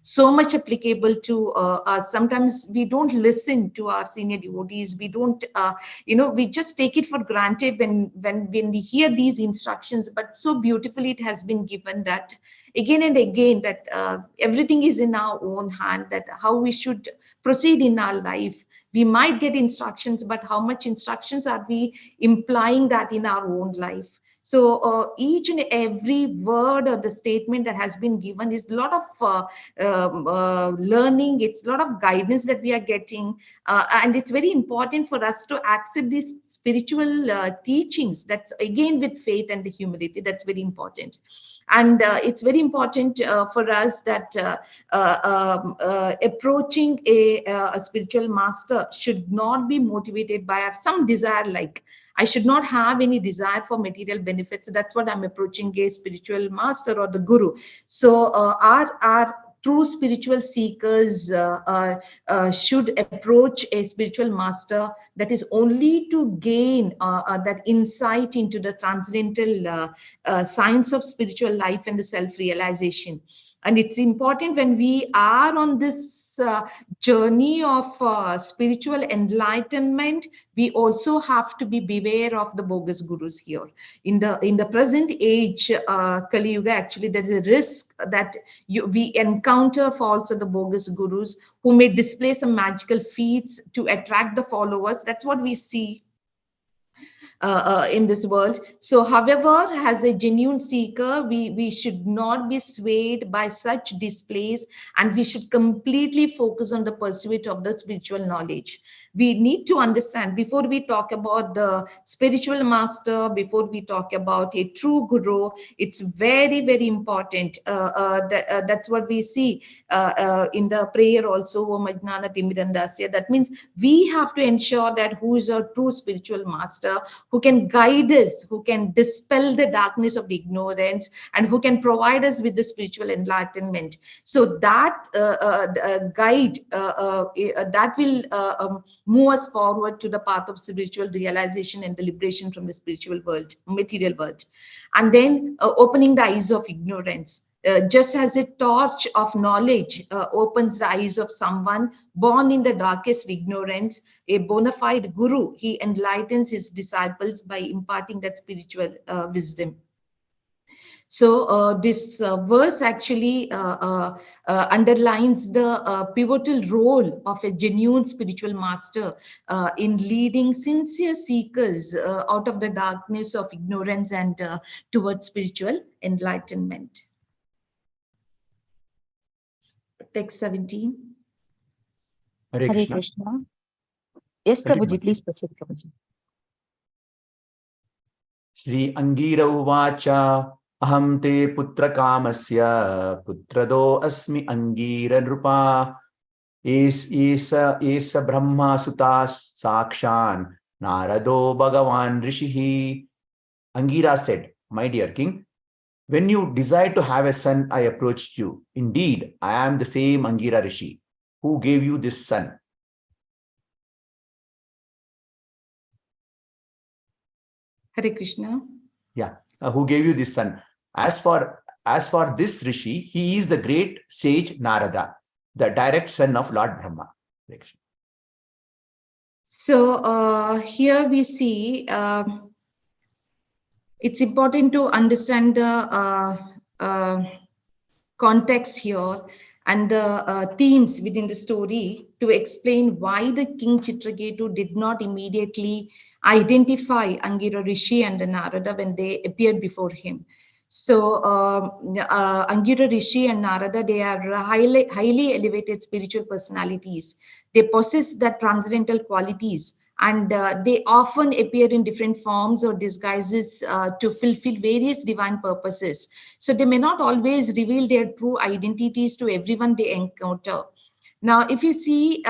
so much applicable to us. Sometimes we don't listen to our senior devotees. We don't, we just take it for granted when we hear these instructions. But so beautifully it has been given that again and again, that everything is in our own hand. That how we should proceed in our life. We might get instructions, but how much instructions are we implying that in our own life? So each and every word or the statement that has been given is a lot of learning. It's a lot of guidance that we are getting. And it's very important for us to accept these spiritual teachings. That's again with faith and the humility. That's very important. And it's very important for us that approaching a spiritual master should not be motivated by some desire, like I should not have any desire for material benefits. That's what I'm approaching a spiritual master or the guru. So our true spiritual seekers should approach a spiritual master that is only to gain that insight into the transcendental science of spiritual life and the self-realization. And it's important when we are on this journey of spiritual enlightenment, we also have to be beware of the bogus gurus here. In the present age, Kali Yuga, actually, there is a risk that we encounter false or the bogus gurus who may display some magical feats to attract the followers. That's what we see. in this world. So, however, as a genuine seeker, we should not be swayed by such displays, and we should completely focus on the pursuit of the spiritual knowledge. We need to understand before we talk about the spiritual master, before we talk about a true guru, it's very, very important. That's what we see in the prayer also, Om Ajnana Timirandasya. That means we have to ensure that who is our true spiritual master, who can guide us, who can dispel the darkness of the ignorance, and who can provide us with the spiritual enlightenment. So that guide, that will move us forward to the path of spiritual realization and the liberation from the spiritual world, material world. And then opening the eyes of ignorance. Just as a torch of knowledge opens the eyes of someone born in the darkest ignorance, a bona fide guru, he enlightens his disciples by imparting that spiritual wisdom. So this verse actually underlines the pivotal role of a genuine spiritual master in leading sincere seekers out of the darkness of ignorance and towards spiritual enlightenment. Text 17. Hare Hare Krishna. Krishna. Yes, Prabhuji, please proceed, Prabhuji. Shri Angira Uvacha Aham te putra kamasya putrado asmi Angira nrupa Esa Brahma sutas sakshan Narado Bhagavan Rishihi. Angira said, my dear king, when you desired to have a son, I approached you. Indeed, I am the same Angira Rishi who gave you this son. Hare Krishna. Yeah, who gave you this son. As for this Rishi, he is the great sage Narada, the direct son of Lord Brahma. So here we see it's important to understand the context here and the themes within the story to explain why the King Chitraketu did not immediately identify Angira Rishi and the Narada when they appeared before him. So Angira Rishi and Narada, they are highly elevated spiritual personalities. They possess that transcendental qualities, and they often appear in different forms or disguises to fulfill various divine purposes. So they may not always reveal their true identities to everyone they encounter. Now, if you see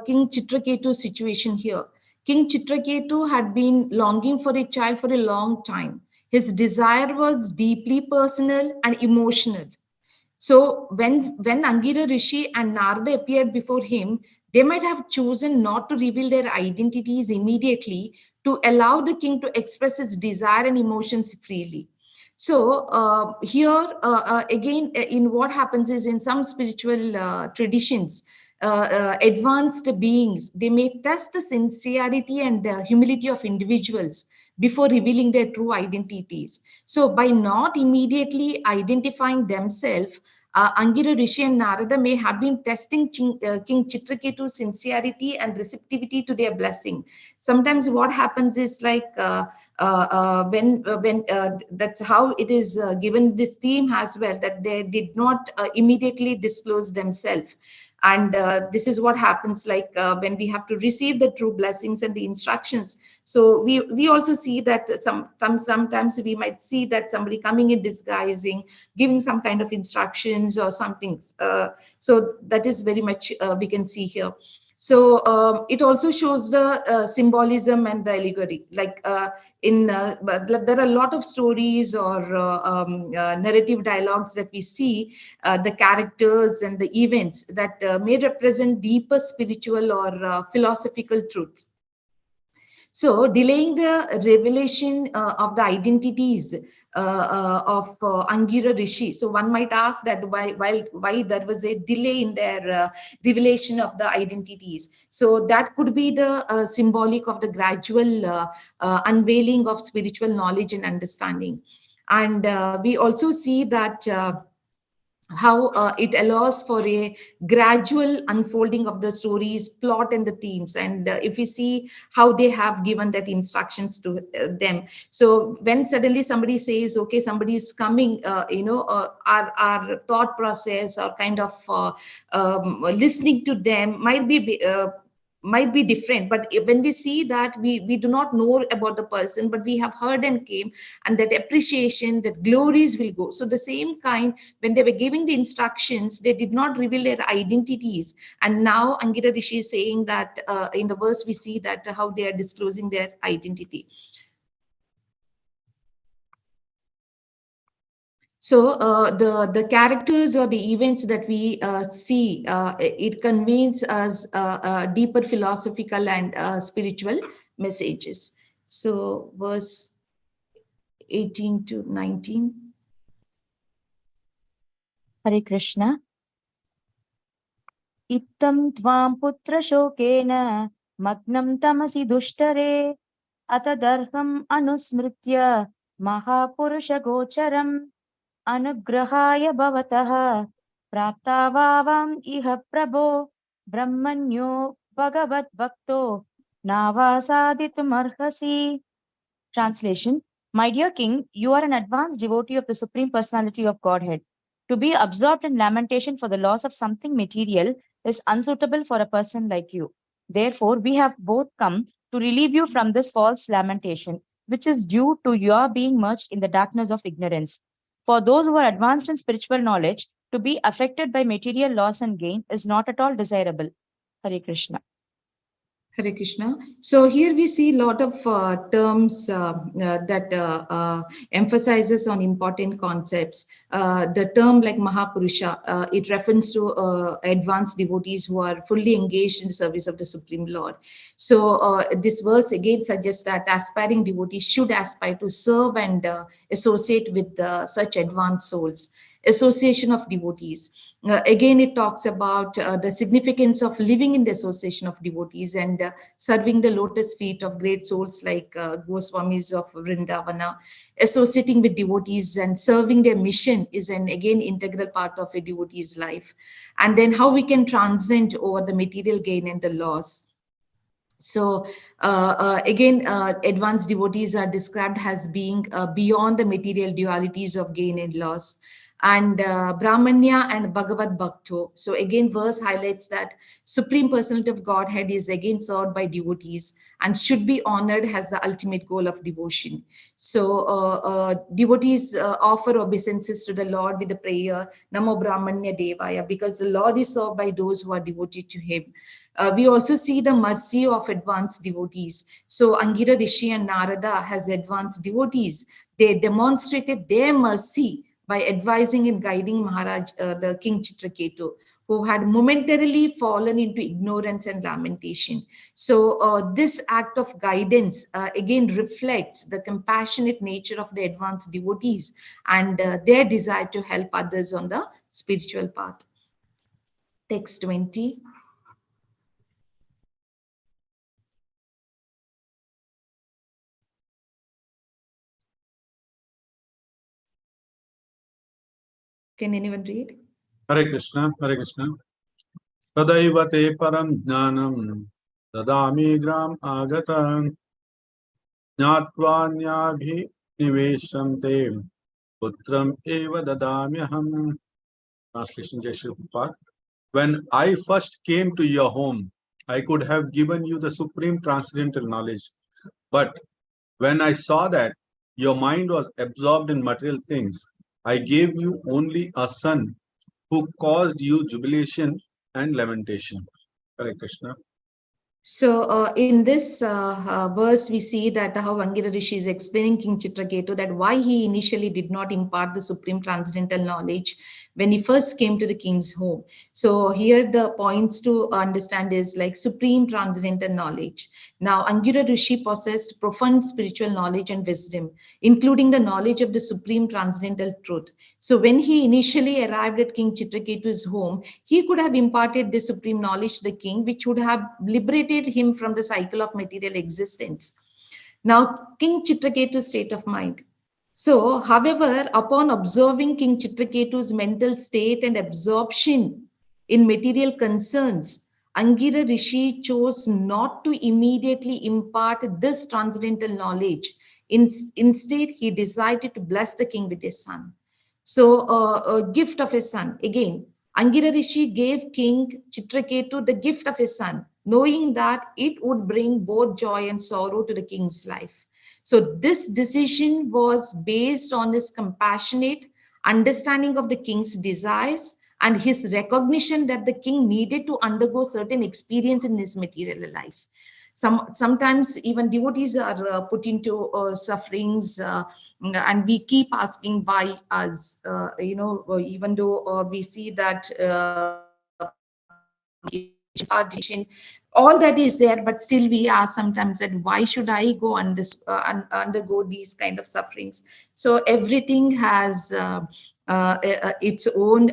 King Chitraketu's situation here, King Chitraketu had been longing for a child for a long time. His desire was deeply personal and emotional. So when Angira Rishi and Narada appeared before him, they might have chosen not to reveal their identities immediately to allow the king to express his desire and emotions freely. So here again, in what happens is in some spiritual traditions, advanced beings, they may test the sincerity and humility of individuals before revealing their true identities. So by not immediately identifying themselves, Angira Rishi and Narada may have been testing King Chitraketu's sincerity and receptivity to their blessing. Sometimes what happens is like when that's how it is given this theme as well, that they did not immediately disclose themselves. And this is what happens like when we have to receive the true blessings and the instructions. So we also see that sometimes we might see that somebody coming in disguising, giving some kind of instructions or something. So that is very much we can see here. So it also shows the symbolism and the allegory. Like there are a lot of stories or narrative dialogues that we see, the characters and the events that may represent deeper spiritual or philosophical truths. So delaying the revelation of the identities of Angira Rishi. So one might ask that why there was a delay in their revelation of the identities. So that could be the symbolic of the gradual unveiling of spiritual knowledge and understanding. And we also see that how it allows for a gradual unfolding of the stories, plot, and the themes. And if we see how they have given that instructions to them, so when suddenly somebody says, okay, somebody is coming, our thought process or kind of listening to them might be different. But when we see that we do not know about the person, but we have heard and came, and that appreciation, that glories will go. So the same kind, when they were giving the instructions, they did not reveal their identities. And now Angira Rishi is saying that in the verse we see that how they are disclosing their identity. So the characters or the events that we see, it conveys us deeper philosophical and spiritual messages. So verse 18 to 19. Hare Krishna. Ittam tvam putra shokena magnam tamasi dushtare atadarham anusmritya mahapurusha gocharam anugrahaya bhavatah prapta vavam iha prabho brahmanyo bhagavat bhakto navasaditum arhasi. Translation: My dear king, you are an advanced devotee of the Supreme Personality of Godhead. To be absorbed in lamentation for the loss of something material is unsuitable for a person like you. Therefore, we have both come to relieve you from this false lamentation, which is due to your being merged in the darkness of ignorance. For those who are advanced in spiritual knowledge, to be affected by material loss and gain is not at all desirable. Hare Krishna. Hare Krishna. So here we see a lot of terms that emphasizes on important concepts. The term like Mahapurusha, it refers to advanced devotees who are fully engaged in the service of the Supreme Lord. So this verse again suggests that aspiring devotees should aspire to serve and associate with such advanced souls. Association of devotees. Again, it talks about the significance of living in the association of devotees and serving the lotus feet of great souls like Goswamis of Vrindavana. Associating with devotees and serving their mission is an again integral part of a devotee's life. And then how we can transcend over the material gain and the loss. So again, advanced devotees are described as being beyond the material dualities of gain and loss. And Brahmanya and Bhagavad Bhakto. So again, verse highlights that Supreme Personality of Godhead is again served by devotees and should be honored as the ultimate goal of devotion. So devotees offer obeisances to the Lord with the prayer, Namo Brahmanya Devaya, because the Lord is served by those who are devoted to him. We also see the mercy of advanced devotees. So Angira Rishi and Narada has advanced devotees. They demonstrated their mercy by advising and guiding Maharaj, the King Chitraketu, who had momentarily fallen into ignorance and lamentation. So this act of guidance again reflects the compassionate nature of the advanced devotees and their desire to help others on the spiritual path. Text 20. Can anyone read? Hare Krishna, Hare Krishna. Tadaiva te param jnanam dadami gram agatam jnatvanyabhi nivesham te putram eva dadamyaham. Translation: Jai Shri Prabhupada. When I first came to your home, I could have given you the supreme transcendental knowledge. But when I saw that your mind was absorbed in material things, I gave you only a son who caused you jubilation and lamentation. Hare Krishna. So in this verse, we see that how Angira Rishi is explaining King Chitraketu that why he initially did not impart the supreme transcendental knowledge when he first came to the king's home. So here the points to understand is like supreme transcendental knowledge. Now Angira Rishi possessed profound spiritual knowledge and wisdom, including the knowledge of the supreme transcendental truth. So when he initially arrived at King Chitraketu's home, he could have imparted the supreme knowledge to the king, which would have liberated him from the cycle of material existence. Now, King Chitraketu's state of mind. So, however, upon observing King Chitraketu's mental state and absorption in material concerns, Angira Rishi chose not to immediately impart this transcendental knowledge. Instead, he decided to bless the king with his son. So, a gift of his son. Again, Angira Rishi gave King Chitraketu the gift of his son, knowing that it would bring both joy and sorrow to the king's life. So this decision was based on his compassionate understanding of the king's desires and his recognition that the king needed to undergo certain experience in his material life. Sometimes even devotees are put into sufferings, and we keep asking why us, even though we see that all that is there, but still we ask sometimes that why should I go undergo these kind of sufferings. So everything has its own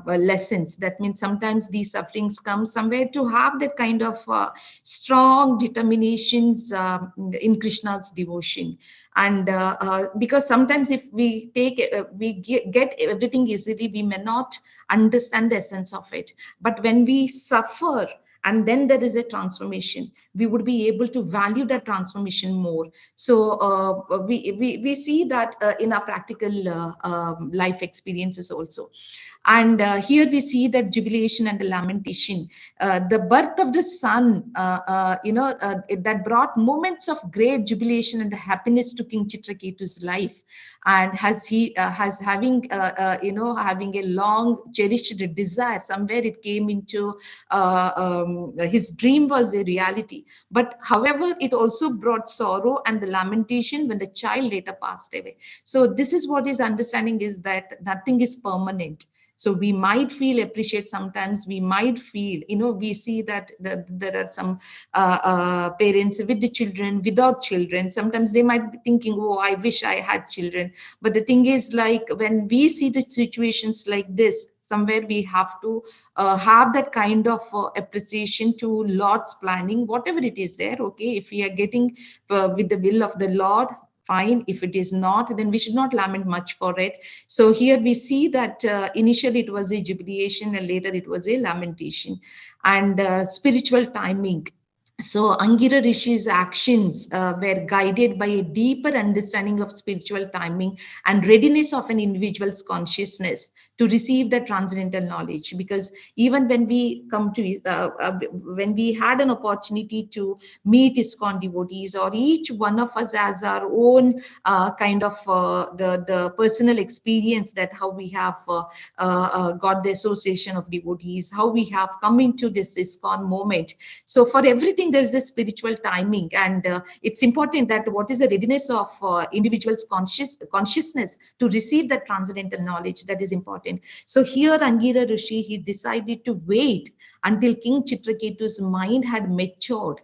lessons. That means sometimes these sufferings come somewhere to have that kind of strong determinations in Krishna's devotion. And because sometimes if we take we get everything easily, we may not understand the essence of it. But when we suffer and then there is a transformation, we would be able to value that transformation more. So we see that in our practical life experiences also. And here we see that jubilation and the lamentation, the birth of the son, that brought moments of great jubilation and happiness to King Chitraketu's life. And has having a long cherished desire, somewhere it came into his dream was a reality. But however, it also brought sorrow and the lamentation when the child later passed away. So this is what his understanding is, that nothing is permanent. So we might feel appreciate sometimes, we might feel, we see that there are some parents with the children, without children. Sometimes they might be thinking, oh, I wish I had children. But the thing is, like, when we see the situations like this, somewhere we have to have that kind of appreciation to Lord's planning, whatever it is there. Okay, if we are getting with the will of the Lord, fine. If it is not, then we should not lament much for it. So here we see that initially it was a jubilation and later it was a lamentation. And spiritual timing. So Angira Rishi's actions were guided by a deeper understanding of spiritual timing and readiness of an individual's consciousness to receive the transcendental knowledge. Because even when we come to, when we had an opportunity to meet ISKCON devotees, or each one of us has our own kind of the personal experience, that how we have got the association of devotees, how we have come into this ISKCON moment. So for everything, there is a spiritual timing, and it's important that what is the readiness of individuals' consciousness to receive that transcendental knowledge, that is important. So here Angira Rishi, he decided to wait until King Chitraketu's mind had matured,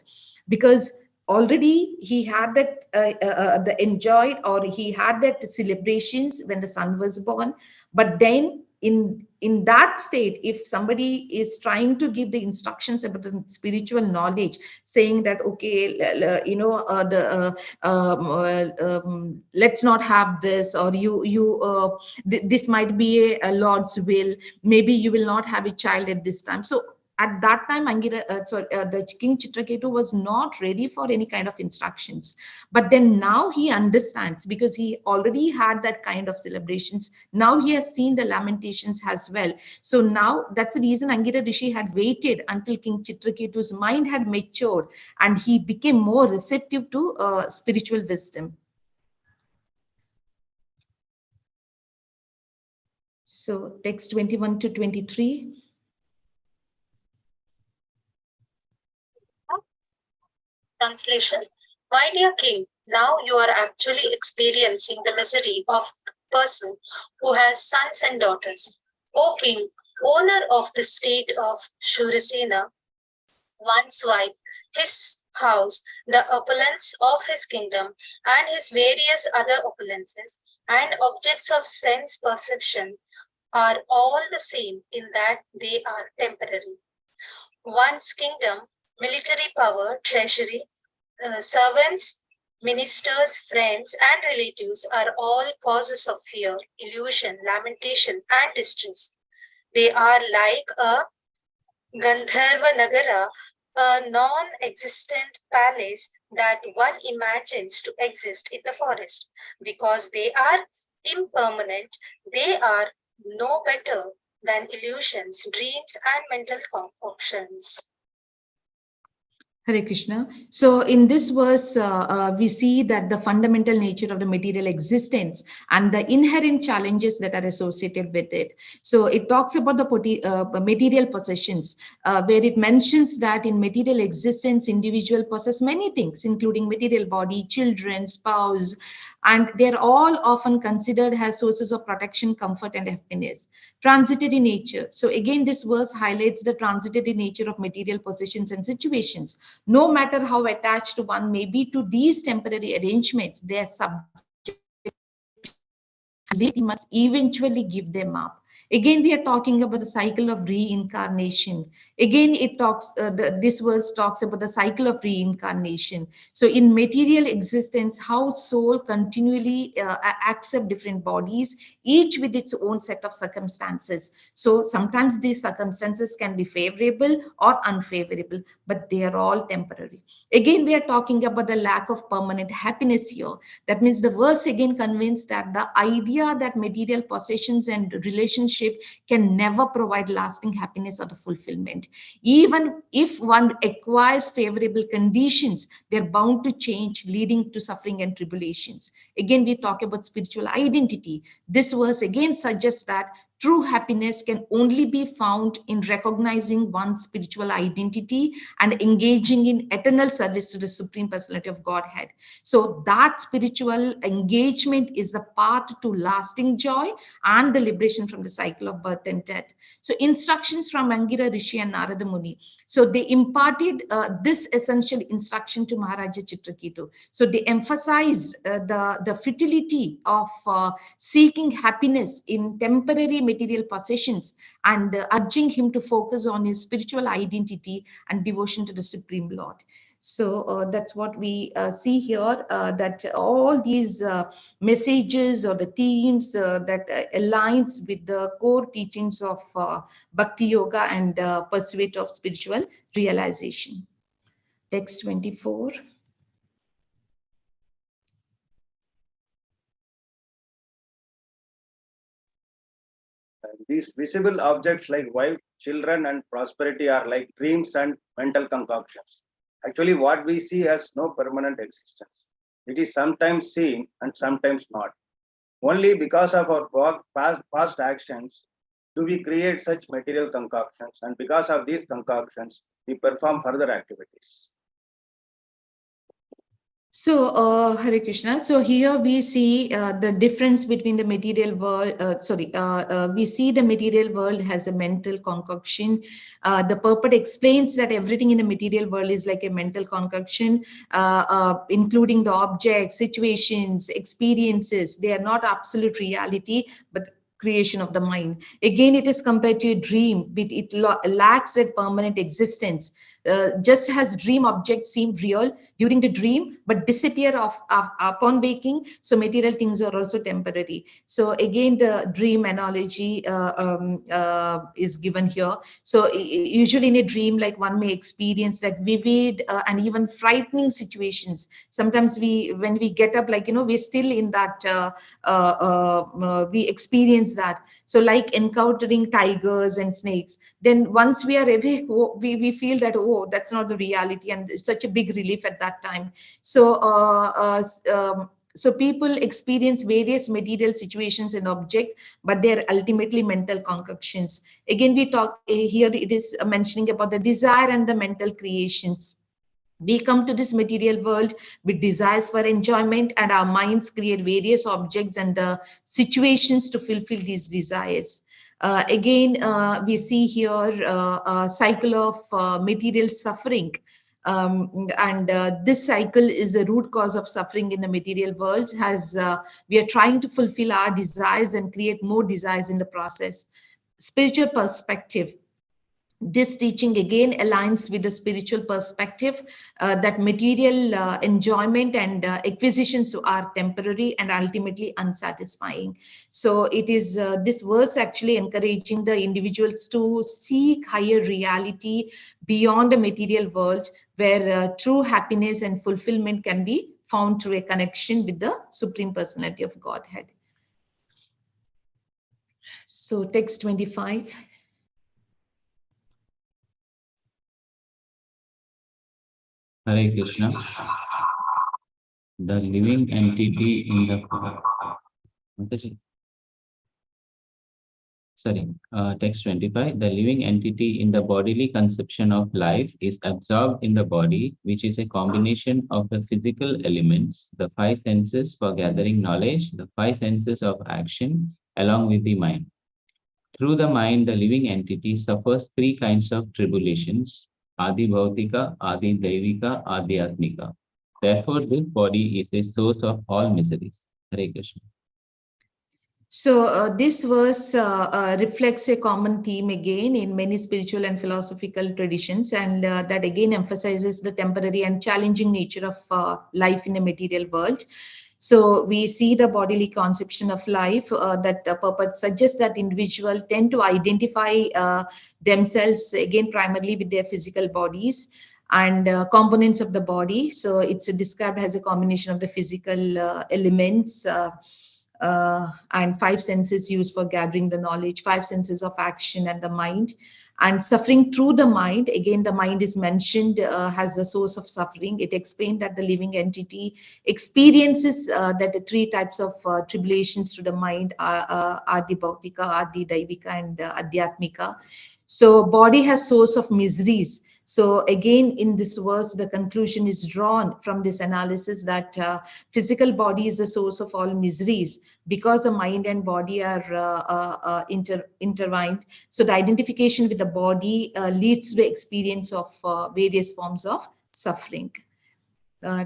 because already he had that the enjoyed, or he had that celebrations when the son was born. But then in that state, if somebody is trying to give the instructions about the spiritual knowledge, saying that okay, let's not have this, or this might be a Lord's will, maybe you will not have a child at this time. So at that time, the King Chitraketu was not ready for any kind of instructions. But then now he understands, because he already had that kind of celebrations. Now he has seen the lamentations as well. So now that's the reason Angira Rishi had waited until King Chitraketu's mind had matured and he became more receptive to spiritual wisdom. So text 21 to 23. Translation. My dear king, now you are actually experiencing the misery of a person who has sons and daughters. O king, owner of the state of Shurasena, one's wife, his house, the opulence of his kingdom, and his various other opulences, and objects of sense perception are all the same in that they are temporary. One's kingdom, military power, treasury, servants, Ministers, friends, and relatives are all causes of fear, illusion, lamentation, and distress. They are like a Gandharva Nagara, a non existent palace that one imagines to exist in the forest. Because they are impermanent, they are no better than illusions, dreams, and mental concoctions. Hare Krishna. So in this verse, we see that the fundamental nature of the material existence and the inherent challenges that are associated with it. So it talks about the material possessions, where it mentions that in material existence, individual possess many things, including material body, children, spouse, and they're all often considered as sources of protection, comfort, and happiness. Transitory nature. So again, this verse highlights the transitory nature of material possessions and situations. No matter how attached one may be to these temporary arrangements, they are subject must eventually give them up. Again, we are talking about the cycle of reincarnation. Again, it talks, this verse talks about the cycle of reincarnation. So in material existence, how soul continually accept different bodies, each with its own set of circumstances. So sometimes these circumstances can be favorable or unfavorable, but they are all temporary. Again, we are talking about the lack of permanent happiness here. That means the verse again conveys that the idea that material possessions and relationship can never provide lasting happiness or the fulfillment. Even if one acquires favorable conditions, they're bound to change, leading to suffering and tribulations. Again, we talk about spiritual identity. This verse again suggests that true happiness can only be found in recognizing one's spiritual identity and engaging in eternal service to the Supreme Personality of Godhead. So that spiritual engagement is the path to lasting joy and the liberation from the cycle of birth and death. So instructions from Angira Rishi and Narada Muni. So they imparted this essential instruction to Maharaja Chitraketu. So they emphasize the futility of seeking happiness in temporary material possessions and urging him to focus on his spiritual identity and devotion to the Supreme Lord. So that's what we see here, that all these messages or the themes that aligns with the core teachings of Bhakti Yoga and pursuit of spiritual realization. Text 24. These visible objects like wife, children, and prosperity are like dreams and mental concoctions. Actually, what we see has no permanent existence. It is sometimes seen and sometimes not. Only because of our past actions do we create such material concoctions, and because of these concoctions, we perform further activities. So, Hare Krishna. So here we see the difference between the material world. We see the material world has a mental concoction. The purport explains that everything in the material world is like a mental concoction, including the objects, situations, experiences. They are not absolute reality, but creation of the mind. Again, it is compared to a dream, but it lacks that permanent existence. Just as dream objects seem real during the dream but disappear upon waking, so material things are also temporary. So again, the dream analogy is given here. So usually in a dream, like one may experience that vivid and even frightening situations. Sometimes when we get up, like, we're still in that, we experience that. So like encountering tigers and snakes, then once we are awake, we feel that, oh, that's not the reality, and it's such a big relief at that time. So so people experience various material situations and objects, but they're ultimately mental concoctions. Again, we talk here, it is mentioning about the desire and the mental creations. We come to this material world with desires for enjoyment, and our minds create various objects and the situations to fulfill these desires. We see here a cycle of material suffering. This cycle is the root cause of suffering in the material world, as we are trying to fulfill our desires and create more desires in the process. Spiritual perspective. This teaching again aligns with the spiritual perspective that material enjoyment and acquisitions are temporary and ultimately unsatisfying. So it is this verse actually encouraging the individuals to seek higher reality beyond the material world, where true happiness and fulfillment can be found through a connection with the Supreme Personality of Godhead. So text 25. Hare Krishna. The living entity in the text 25. The living entity in the bodily conception of life is absorbed in the body, which is a combination of the physical elements, the five senses for gathering knowledge, the five senses of action, along with the mind. Through the mind, the living entity suffers three kinds of tribulations: Adi Bhautika, Adi Daivika, Adi Atmika. Therefore, this body is the source of all miseries. Hare Krishna. So this verse reflects a common theme again in many spiritual and philosophical traditions, and that again emphasizes the temporary and challenging nature of life in a material world. So we see the bodily conception of life that purport suggests that individuals tend to identify themselves again primarily with their physical bodies and components of the body. So it's described as a combination of the physical elements and five senses used for gathering the knowledge, five senses of action and the mind. And suffering through the mind, again, the mind is mentioned as the source of suffering. It explained that the living entity experiences that the three types of tribulations to the mind are Adi Bhautika, Adi Daivika, and Adhyatmika. So body has source of miseries. So again, in this verse, the conclusion is drawn from this analysis that physical body is the source of all miseries because the mind and body are intertwined. So the identification with the body leads to the experience of various forms of suffering.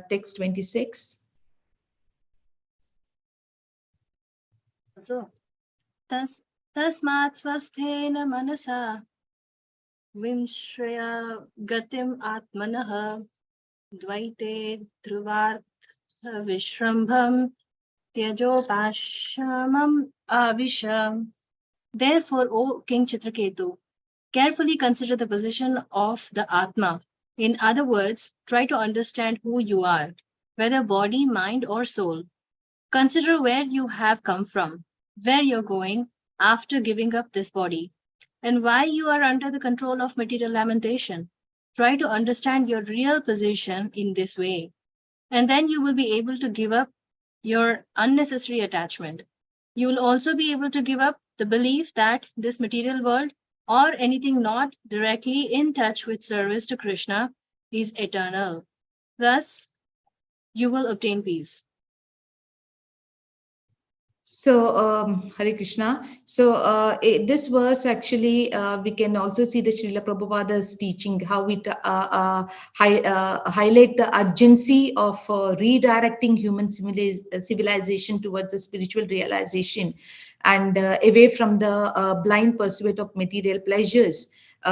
Text 26. So, tasmat swasthena manasa vinshya gatim atmanah dvaite dhruvarth vishrambham tyajopashamam avisham. Therefore, O King Chitraketu, carefully consider the position of the Atma. In other words, try to understand who you are, whether body, mind, or soul. Consider where you have come from, where you're going after giving up this body, and why you are under the control of material lamentation. Try to understand your real position in this way, and then you will be able to give up your unnecessary attachment. You will also be able to give up the belief that this material world or anything not directly in touch with service to Krishna is eternal. Thus, you will obtain peace. So, Hare Krishna. So, this verse actually, we can also see the Srila Prabhupada's teaching, how it highlight the urgency of redirecting human civilization towards a spiritual realization and away from the blind pursuit of material pleasures.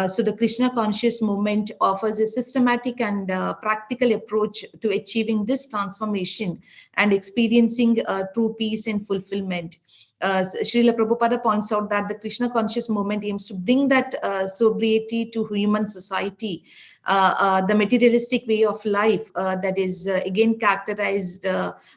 So the Krishna conscious movement offers a systematic and practical approach to achieving this transformation and experiencing true peace and fulfillment. Srila Prabhupada points out that the Krishna conscious movement aims to bring that sobriety to human society. The materialistic way of life that is again characterized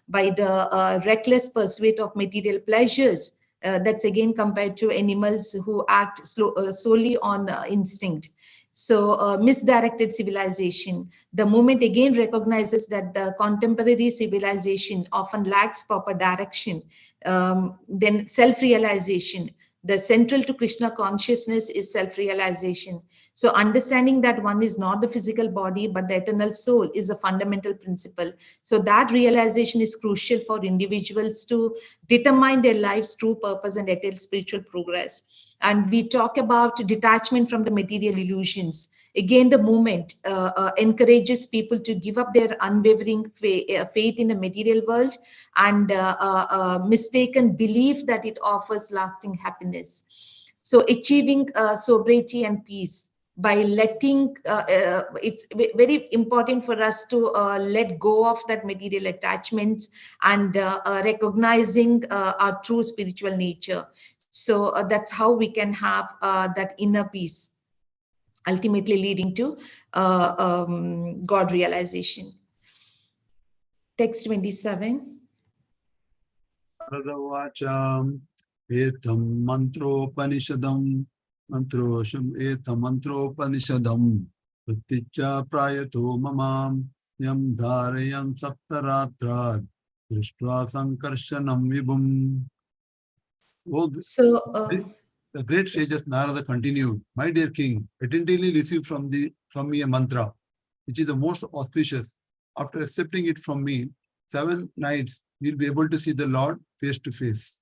by the reckless pursuit of material pleasures. That's again compared to animals who act solely on instinct. So misdirected civilization. The movement again recognizes that the contemporary civilization often lacks proper direction. Then self-realization. The central to Krishna consciousness is self-realization. So understanding that one is not the physical body, but the eternal soul is a fundamental principle. So that realization is crucial for individuals to determine their life's true purpose and attain spiritual progress. And we talk about detachment from the material illusions. Again, the movement encourages people to give up their unwavering faith in the material world and mistaken belief that it offers lasting happiness. So achieving sobriety and peace. by letting, it's very important for us to let go of that material attachments and recognizing our true spiritual nature. So that's how we can have that inner peace, ultimately leading to God realization. Text 27. Varadavacham etam mantropanisadam mantropanisadam pratitya prayato mamam yam dharayam saptaratra drishtva sankarshanam vibhum. So The great sages Narada continued, "My dear king, attentively receive from me a mantra, which is the most auspicious. After accepting it from me, 7 nights you'll be able to see the Lord face to face."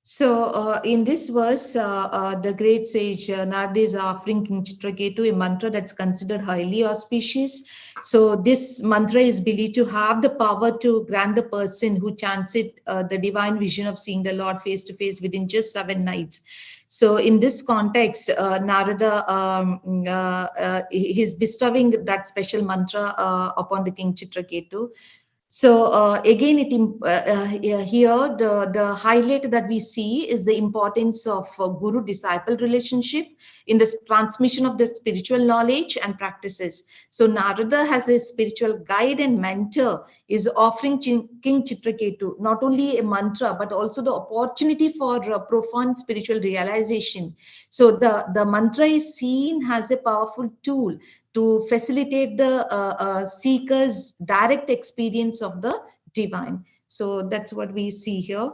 So in this verse, the great sage Narada is offering King Chitraketu a mantra that's considered highly auspicious. So this mantra is believed to have the power to grant the person who chants it the divine vision of seeing the Lord face to face within just 7 nights. So in this context, Narada is bestowing that special mantra upon the King Chitraketu. So again, here the highlight that we see is the importance of guru-disciple relationship in the transmission of the spiritual knowledge and practices. So Narada, has a spiritual guide and mentor, is offering King Chitraketu not only a mantra but also the opportunity for profound spiritual realization. So the mantra is seen as a powerful tool to facilitate the seeker's direct experience of the divine. So that's what we see here.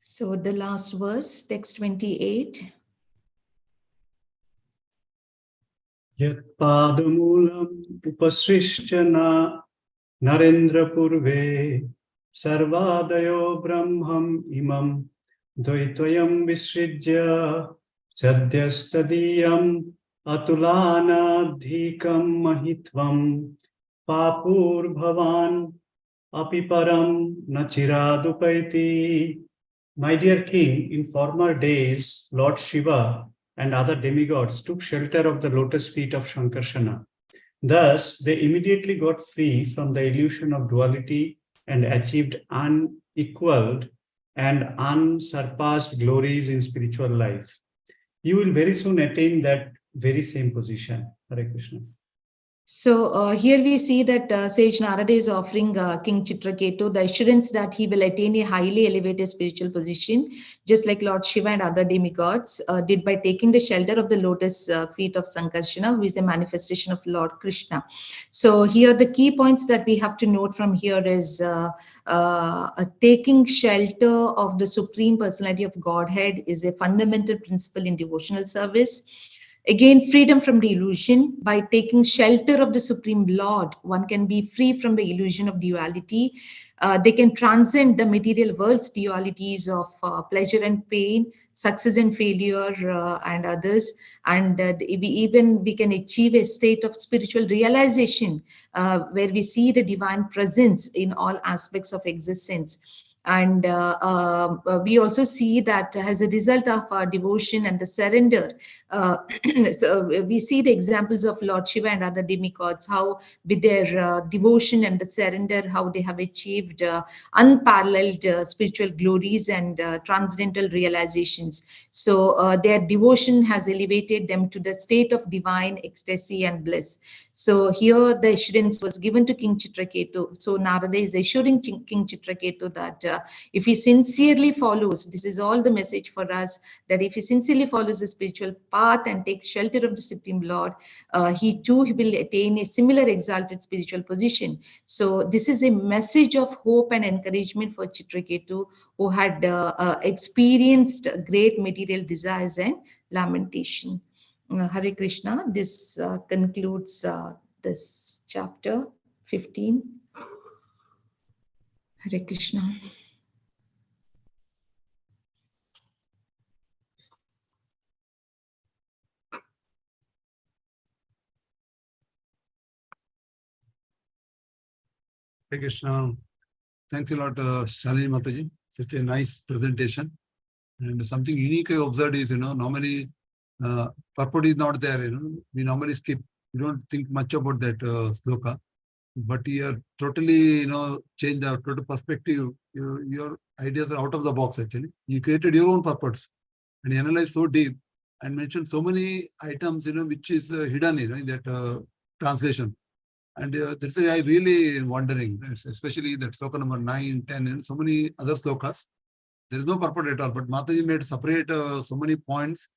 So the last verse, text 28. Yat padamulam upasrishchana narendra purve sarvadayo brahmam imam dvaitayam visrijya sadyastadiyam atulanadhikam mahitvam papur bhavan apiparam nachiradupaiti. My dear king, in former days, Lord Shiva and other demigods took shelter of the lotus feet of Shankarsana. Thus, they immediately got free from the illusion of duality and achieved unequaled and unsurpassed glories in spiritual life. You will very soon attain that very same position. Hare Krishna. So here we see that Sage Narada is offering King Chitraketu the assurance that he will attain a highly elevated spiritual position, just like Lord Shiva and other demigods did by taking the shelter of the lotus feet of Sankarsana, who is a manifestation of Lord Krishna. So here the key points that we have to note from here is taking shelter of the Supreme Personality of Godhead is a fundamental principle in devotional service. Again, freedom from the illusion. By taking shelter of the Supreme Lord, one can be free from the illusion of duality. They can transcend the material world's dualities of pleasure and pain, success and failure, and others. And we can achieve a state of spiritual realization where we see the divine presence in all aspects of existence. And we also see that as a result of our devotion and the surrender, so we see the examples of Lord Shiva and other demigods, how with their devotion and the surrender, how they have achieved unparalleled spiritual glories and transcendental realizations. So their devotion has elevated them to the state of divine ecstasy and bliss. So here the assurance was given to King Chitraketu. So Narada is assuring King Chitraketu that if he sincerely follows, this is all the message for us, that if he sincerely follows the spiritual path and takes shelter of the Supreme Lord, he too will attain a similar exalted spiritual position. So this is a message of hope and encouragement for Chitraketu, who had experienced great material desires and lamentation. Hare Krishna. This concludes this chapter 15. Hare Krishna. Hare Krishna. Thanks a lot, Shalini Mataji. Such a nice presentation. And something unique I observed is, normally purport is not there, we normally skip. We don't think much about that sloka. But you totally, change the total perspective. Your ideas are out of the box, actually. You created your own purpose and you analyze so deep and mentioned so many items, which is hidden, in that translation. And that's why I really wondering, especially that sloka number 9, 10, and so many other slokas. There is no purport at all, but Mataji made separate so many points,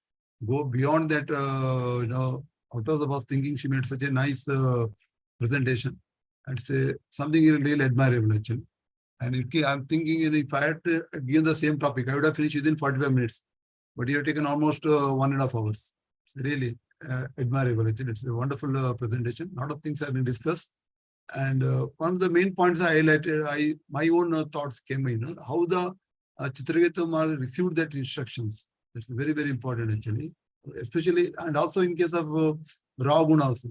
go beyond that, out of the box thinking. She made such a nice presentation. And say something really admirable, actually. And I'm thinking, if I had to give the same topic, I would have finished within 45 minutes. But you have taken almost 1.5 hours. It's really admirable, actually. It's a wonderful presentation. A lot of things have been discussed. And one of the main points I highlighted, my own thoughts came in, how the Chitraketu received that instructions. That's very, very important, actually. Especially, and also in case of Raw Guna also.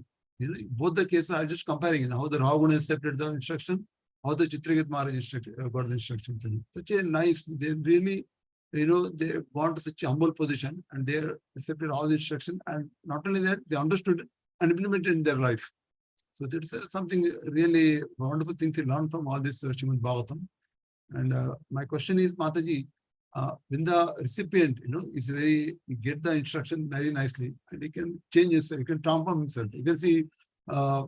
Both the cases are just comparing how the Raw Guna accepted the instruction, how the Chitraketu Maharaj got the instructions. Such a nice, they really, they gone to such a humble position and they accepted all the instruction. And not only that, they understood and implemented in their life. So that's something really wonderful things to learn from all this Srimad Bhagavatam. And my question is, Mataji, when the recipient, is he get the instruction very nicely and he can change himself, he can transform himself. You can see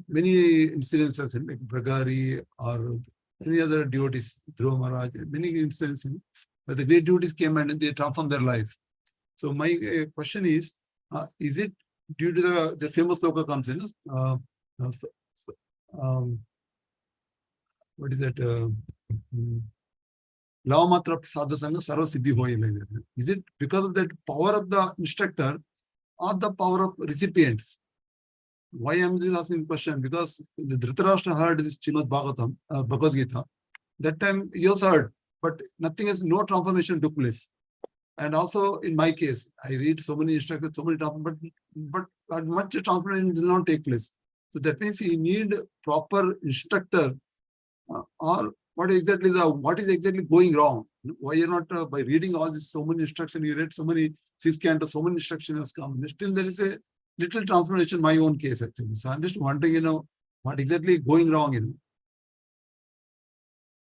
many incidences like Bragari or any other devotees, Dhruva Maharaj, many instances where the great devotees came and they transformed their life. So my question is it due to the famous sloka comes in, what is that? Lavamatra sadhu sangha sarva siddhi hoy, like that. Is it because of that power of the instructor or the power of recipients? Why am I asking the question? Because the Dhritarashtra heard this Srimad Bhagavatam, Bhagavad Gita. That time he also heard, but nothing has, no transformation took place. And also in my case, I read so many instructors, so many but much transformation did not take place. So that means you need proper instructor, or what is exactly going wrong? Why you're not by reading all this so many instructions, you read so many 6 cantos, so many instructions has come. Still there is a little transformation in my own case, actually. So I'm just wondering, what exactly going wrong,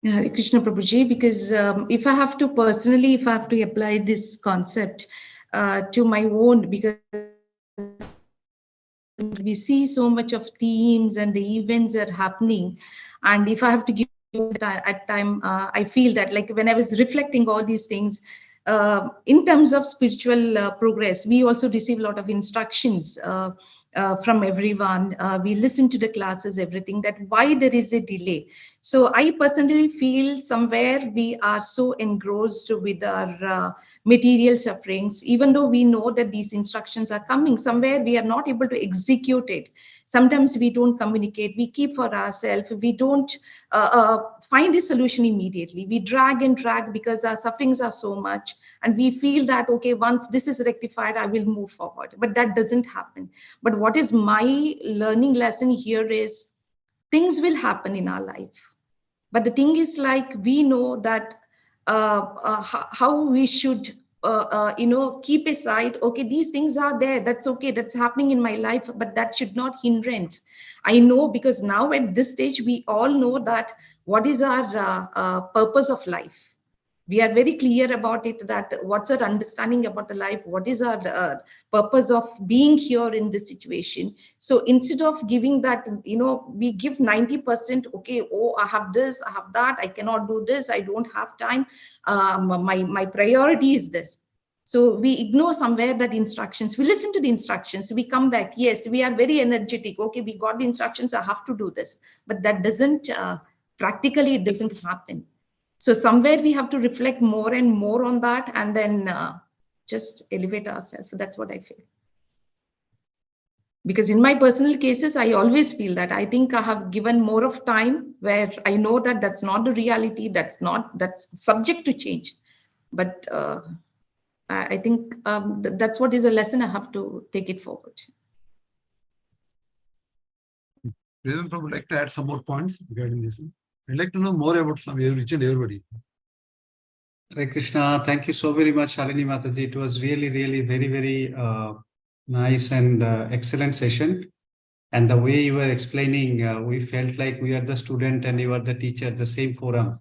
Hare Krishna Prabhuji, because if I have to personally, if I have to apply this concept to my own, because we see so much of themes and the events are happening, and if I have to give at time, I feel that like when I was reflecting all these things, in terms of spiritual progress, we also receive a lot of instructions from everyone. We listen to the classes, everything, that why there is a delay. So I personally feel somewhere we are so engrossed with our material sufferings, even though we know that these instructions are coming, somewhere we are not able to execute it. Sometimes we don't communicate, we keep for ourselves, we don't find a solution immediately. We drag and drag because our sufferings are so much, and we feel that, okay, once this is rectified, I will move forward. But that doesn't happen. But what is my learning lesson here is things will happen in our life. But the thing is, like, we know that how we should keep aside, okay, these things are there, that's okay, that's happening in my life, but that should not hindrance. I know, because now at this stage we all know that what is our purpose of life. We are very clear about it, that what's our understanding about the life, what is our purpose of being here in this situation. So instead of giving that, we give 90%, okay, oh, I have this, I have that, I cannot do this, I don't have time, my priority is this. So we ignore somewhere that instructions, we listen to the instructions, we come back, yes, we are very energetic, okay, we got the instructions, I have to do this, but that doesn't practically, it doesn't happen. So somewhere we have to reflect more and more on that, and then just elevate ourselves. So that's what I feel. Because in my personal cases, I always feel that I think I have given more of time, where I know that that's not the reality, that's subject to change. But I think that's what is a lesson I have to take it forward. I would like to add some more points regarding this. I'd like to know more about each and everybody. Hare Krishna. Thank you so very much, Shalini Mataji. It was really, really very, very nice and excellent session. And the way you were explaining, we felt like we are the student and you are the teacher, the same forum.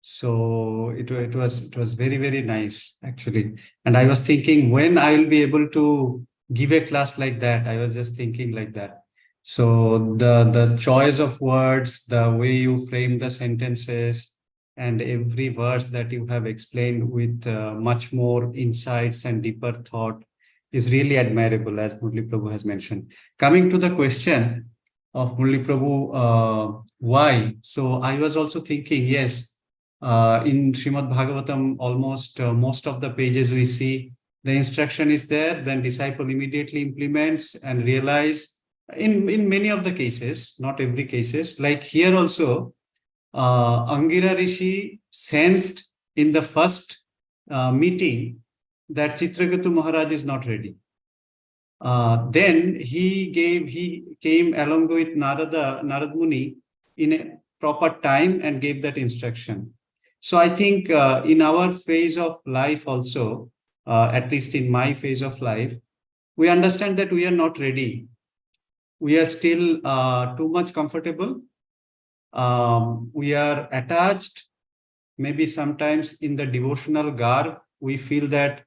So it was very, very nice, actually. And I was thinking when I will be able to give a class like that. I was just thinking like that. So the choice of words, the way you frame the sentences, and every verse that you have explained with much more insights and deeper thought is really admirable, as Murli Prabhu has mentioned. Coming to the question of Murli Prabhu, why? So I was also thinking, yes, in Srimad Bhagavatam, almost most of the pages we see, the instruction is there, then disciple immediately implements and realize in many of the cases, not every cases, like here also, Angira Rishi sensed in the first meeting that Chitraketu Maharaj is not ready. Then he came along with Narad Muni in a proper time and gave that instruction. So I think in our phase of life also, at least in my phase of life, we understand that we are not ready. We are still too much comfortable. We are attached. Maybe sometimes in the devotional garb, we feel that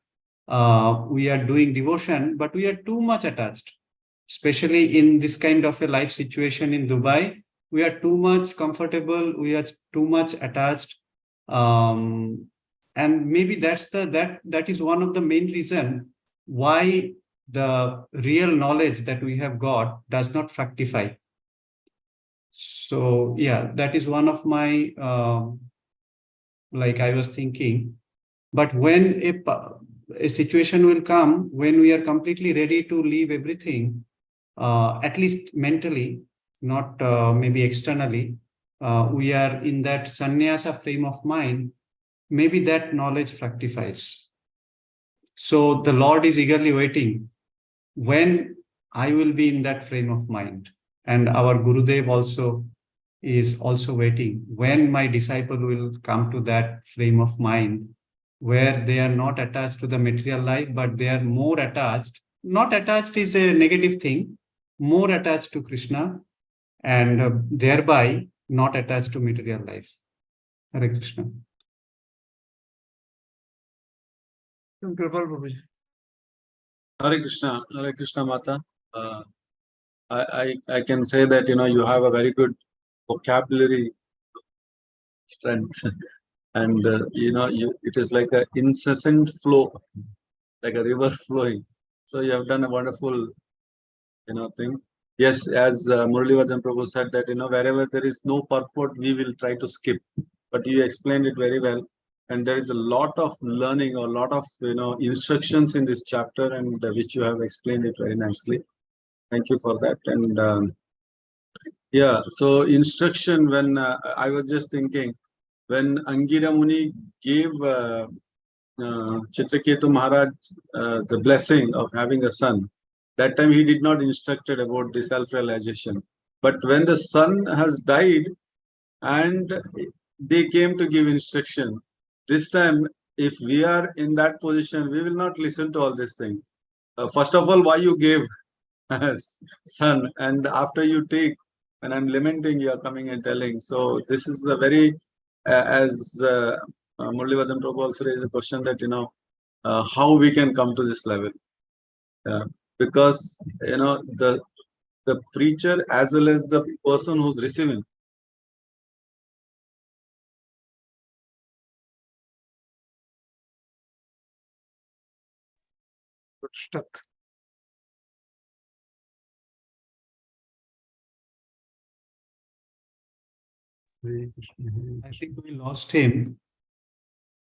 we are doing devotion, but we are too much attached. Especially in this kind of a life situation in Dubai, we are too much comfortable. We are too much attached. And maybe that is one of the main reason why the real knowledge that we have got does not fructify. So yeah, that is one of my like I was thinking. But when a situation will come when we are completely ready to leave everything, at least mentally, not maybe externally, we are in that sannyasa frame of mind, maybe that knowledge fructifies. So the Lord is eagerly waiting when I will be in that frame of mind. And our Gurudev also is also waiting when my disciple will come to that frame of mind where they are not attached to the material life, but they are more attached. Not attached is a negative thing, more attached to Krishna, and thereby not attached to material life. Hare Krishna. Hare Krishna Mata. I can say that you have a very good vocabulary strength, and it is like an incessant flow, like a river flowing. So you have done a wonderful thing. Yes, as Muralivajan Prabhu said that wherever there is no purport, we will try to skip. But you explained it very well, and there is a lot of learning or a lot of instructions in this chapter, and which you have explained it very nicely. Thank you for that. And yeah, so instruction, when I was just thinking, when Angira Muni gave Chitraketu Maharaj the blessing of having a son, that time he did not instructed about the self-realization. But when the son has died and they came to give instruction, this time if we are in that position, we will not listen to all this thing. First of all, why you gave son, and after you take, and I'm lamenting, you are coming and telling. So this is a very, as Muralivadan Prabhu also raised a question that how we can come to this level, because the preacher as well as the person who's receiving. Stuck. I think we lost him.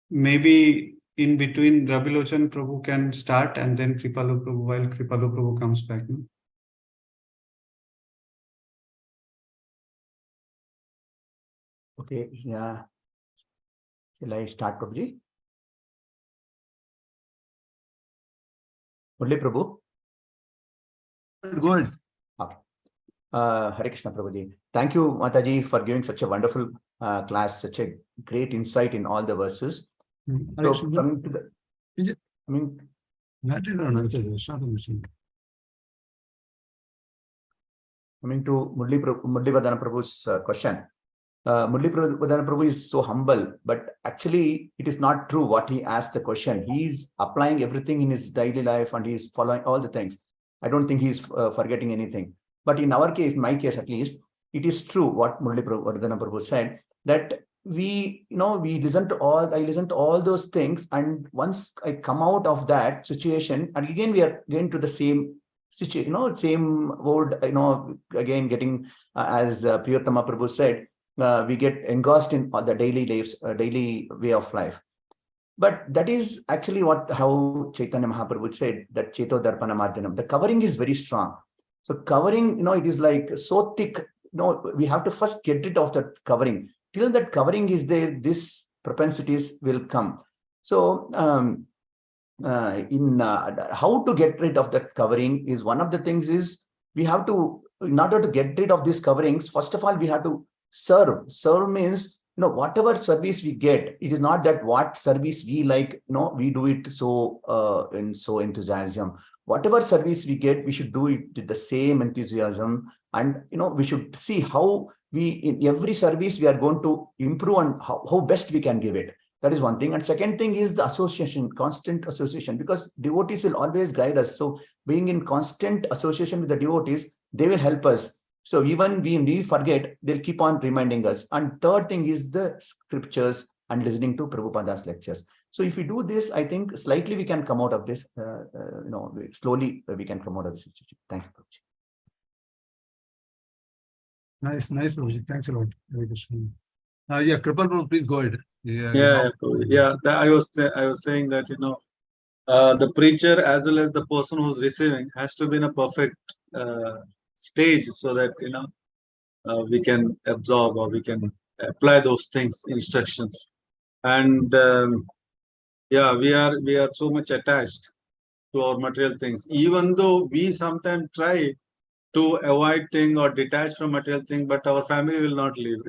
Maybe in between, Ravi Lochan Prabhu can start, and then Kripalu Prabhu, while Kripalu Prabhu comes back. Okay, yeah. Shall I start, Prabhuji? Murli Prabhu? Go ahead. Okay. Hare Krishna Prabhuji. Thank you, Mataji, for giving such a wonderful class, such a great insight in all the verses. Hare So Krishna. coming to the, Is it- coming, That is not answer. It's not a question. coming to Murli Vadana Prabhu's question. Murli Vadana Prabhu is so humble, but actually it is not true what he asked the question. He is applying everything in his daily life and he is following all the things. I don't think he is forgetting anything. But in our case, my case at least, it is true what Murli Vadana Prabhu said, that we listen to all, I listen to all those things, and once I come out of that situation, and again we are going to the same situation, same word, again getting as Priyottama Prabhu said, we get engrossed in the daily way of life. But that is actually how Chaitanya Mahaprabhu said that Cheto Darpana Madhyanam. The covering is very strong. So covering, it is like so thick. We have to first get rid of that covering. Till that covering is there, this propensities will come. So how to get rid of that covering is one of the things is we have to, in order to get rid of these coverings, first of all, we have to serve. Serve means, whatever service we get, it is not that what service we like, we do it so enthusiasm. Whatever service we get, we should do it with the same enthusiasm. And, we should see how in every service, we are going to improve on how best we can give it. That is one thing. And second thing is the association, constant association, because devotees will always guide us. So being in constant association with the devotees, they will help us. So even when we forget, they'll keep on reminding us. And third thing is the scriptures and listening to Prabhupada's lectures. So if we do this, I think slightly we can come out of this, slowly we can come out of this situation. Thank you, Prabhuji. Nice, Prabhuji. Thanks a lot. Hare Krishna. Yeah, Kripal Prabhu, please go ahead. I was saying that, the preacher as well as the person who's receiving has to be in a perfect stage so that, we can absorb or we can apply those things, instructions. And we are so much attached to our material things, even though we sometimes try to avoid thing or detach from material thing, but our family will not leave.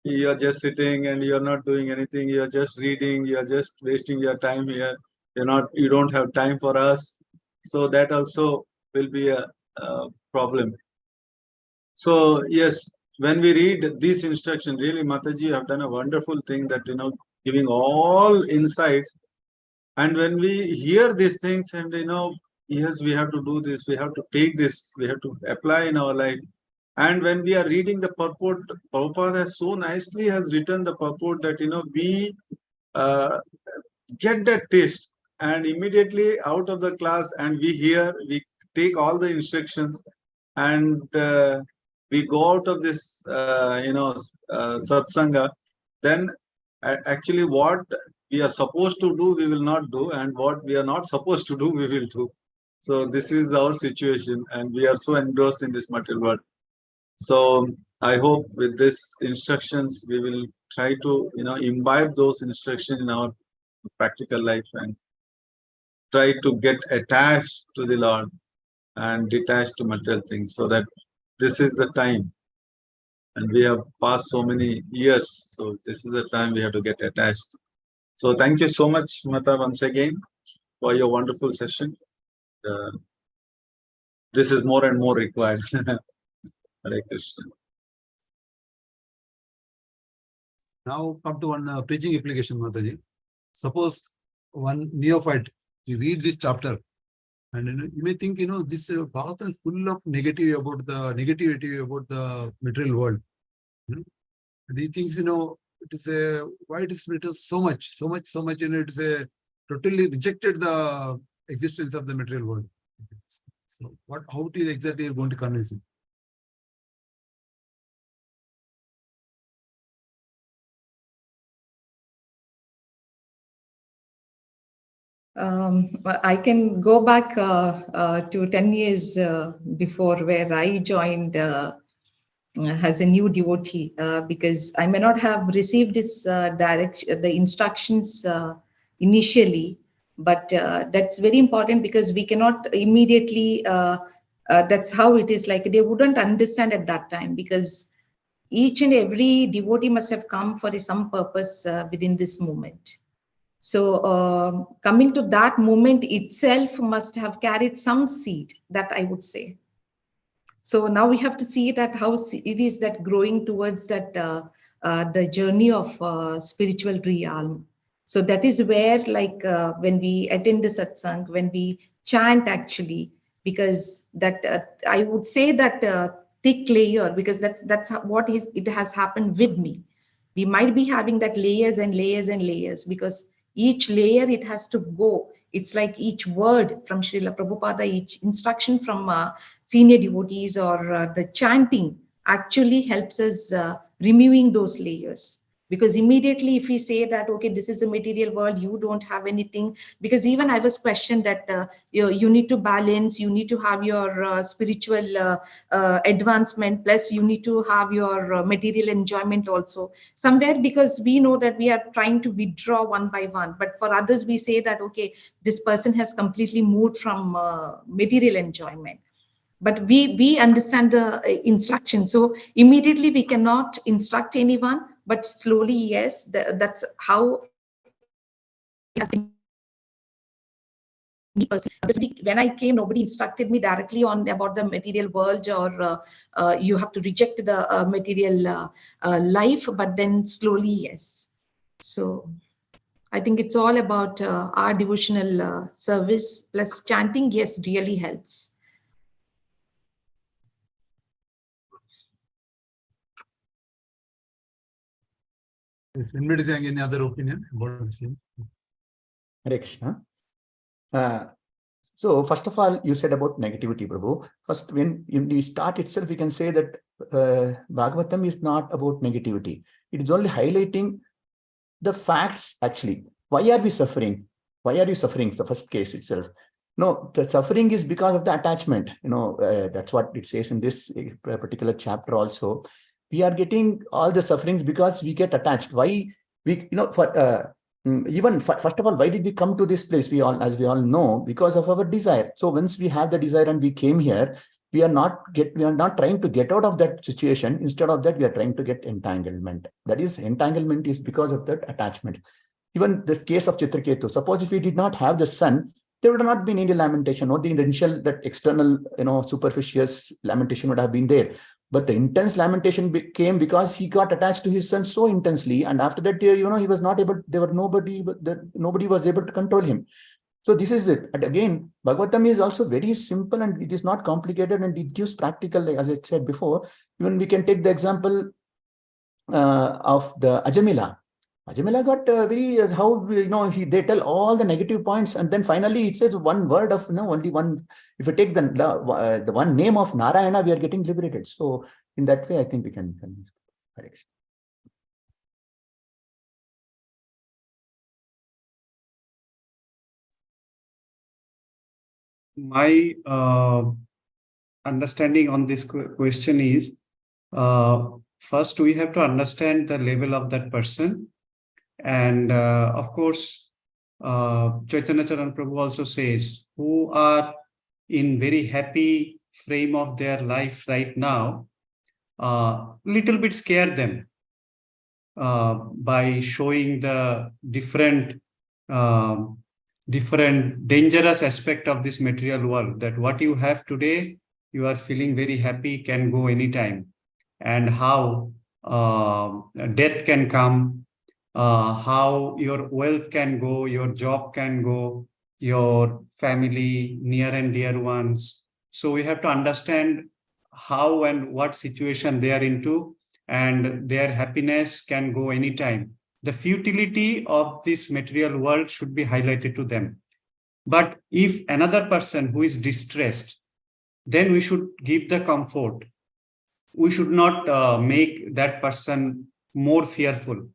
You're just sitting and you're not doing anything. You're just reading. You're just wasting your time here. You don't have time for us. So that also will be a problem. So yes, when we read these instructions, really, Mataji, you have done a wonderful thing that, giving all insights. And when we hear these things and, yes, we have to do this, we have to take this, we have to apply in our life. And when we are reading the purport, Prabhupada has so nicely has written the purport that, we get that taste and immediately out of the class and we take all the instructions and we go out of this, satsanga, then actually what we are supposed to do, we will not do, and what we are not supposed to do, we will do. So this is our situation and we are so engrossed in this material world. So I hope with this instructions, we will try to, imbibe those instructions in our practical life and try to get attached to the Lord and detached to material things, so that this is the time. And we have passed so many years. So this is the time we have to get attached. So thank you so much, Mata, once again for your wonderful session. This is more and more required. Hare Krishna. Now come to one preaching application, Mataji. Suppose one neophyte, you read this chapter, and you may think, this Bhagavatam is full of negativity about the material world. And he thinks, it is why it is written so much, it is totally rejected the existence of the material world. So how it is exactly going to convince him? I can go back to 10 years before, where I joined as a new devotee, because I may not have received this the instructions initially, but that's very important, because we cannot immediately, that's how it is, like they wouldn't understand at that time, because each and every devotee must have come for some purpose within this movement. So coming to that moment itself must have carried some seed, that I would say. So now we have to see that how it is that growing towards that the journey of spiritual realm. So that is where, like when we attend the satsang, when we chant actually, because that I would say that thick layer, because that's what it has happened with me. We might be having that layers and layers and layers, because each layer it has to go. It's like each word from Srila Prabhupada, each instruction from senior devotees, or the chanting actually helps us removing those layers. Because immediately if we say that, okay, this is a material world, you don't have anything, because even I was questioned that you need to balance, you need to have your spiritual advancement, plus you need to have your material enjoyment also somewhere, because we know that we are trying to withdraw one by one. But for others, we say that, okay, this person has completely moved from material enjoyment. But we understand the instruction, so immediately we cannot instruct anyone, but slowly, yes, that's how it has been. When I came, nobody instructed me directly on about the material world, or you have to reject the material life, but then slowly, yes. So I think it's all about our devotional service plus chanting, yes, really helps. If anybody saying any other opinion about the same? Hare Krishna. So first of all, you said about negativity, Prabhu. First, when we start itself, we can say that Bhagavatam is not about negativity. It is only highlighting the facts, actually. Why are we suffering? Why are you suffering? The first case itself. No, the suffering is because of the attachment. That's what it says in this particular chapter also. We are getting all the sufferings because we get attached. Why? First of all, why did we come to this place? As we all know, because of our desire. So once we have the desire and we came here, we are not trying to get out of that situation. Instead of that, we are trying to get entanglement. That is, entanglement is because of that attachment. Even this case of Chitraketu, suppose if we did not have the sun, there would have not been any lamentation. Only the initial, that external, superficial lamentation would have been there. But the intense lamentation came because he got attached to his son so intensely, and after that, he was not able. Nobody was able to control him. So this is it. And again, Bhagavatam is also very simple and it is not complicated, and it gives practical, as I said before. Even we can take the example of the Ajamila. Ajamila got they tell all the negative points, and then finally it says one word of only one. If you take the one name of Narayana, we are getting liberated. So in that way, I think we can. My understanding on this question is, first we have to understand the level of that person. And of course, Chaitanya Charan Prabhu also says, who are in very happy frame of their life right now, little bit scare them by showing the different dangerous aspect of this material world, that what you have today, you are feeling very happy, can go anytime, and how death can come, how your wealth can go, your job can go, your family, near and dear ones. So we have to understand how and what situation they are into, and their happiness can go anytime. The futility of this material world should be highlighted to them. But if another person who is distressed, then we should give the comfort. We should not make that person more fearful,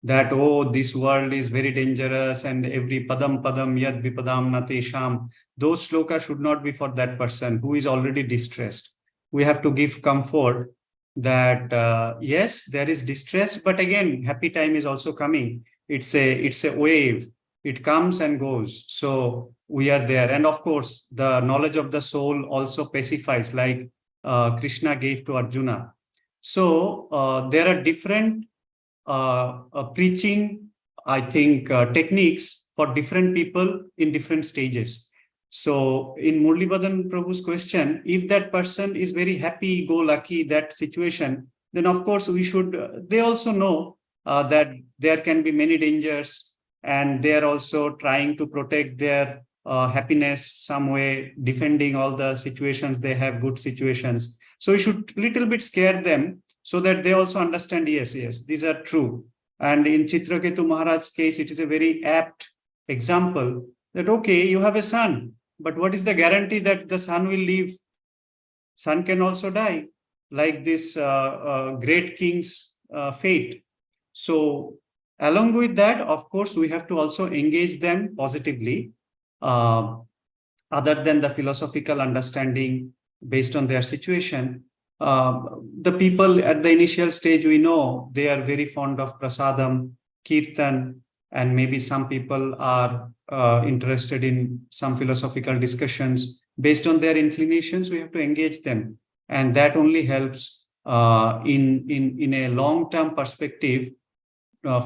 that, oh, this world is very dangerous and every padam yad vipadam natesham. Those slokas should not be for that person who is already distressed. We have to give comfort that yes, there is distress, but again, happy time is also coming. It's a wave. It comes and goes. So we are there. And of course, the knowledge of the soul also pacifies, like Krishna gave to Arjuna. So there are different preaching I think, techniques for different people in different stages. So in Murlibhadan Prabhu's question, if that person is very happy-go-lucky, that situation, then of course we should, they also know that there can be many dangers, and they are also trying to protect their happiness some way, defending all the situations they have, good situations. So we should little bit scare them so that they also understand, yes, these are true. And in Chitraketu Maharaj's case, it is a very apt example that, okay, you have a son, but what is the guarantee that the son will live? Son can also die, like this great king's fate. So along with that, of course, we have to also engage them positively, other than the philosophical understanding based on their situation. The people at the initial stage, we know they are very fond of prasadam, kirtan, and maybe some people are interested in some philosophical discussions. Based on their inclinations, we have to engage them. And that only helps in a long-term perspective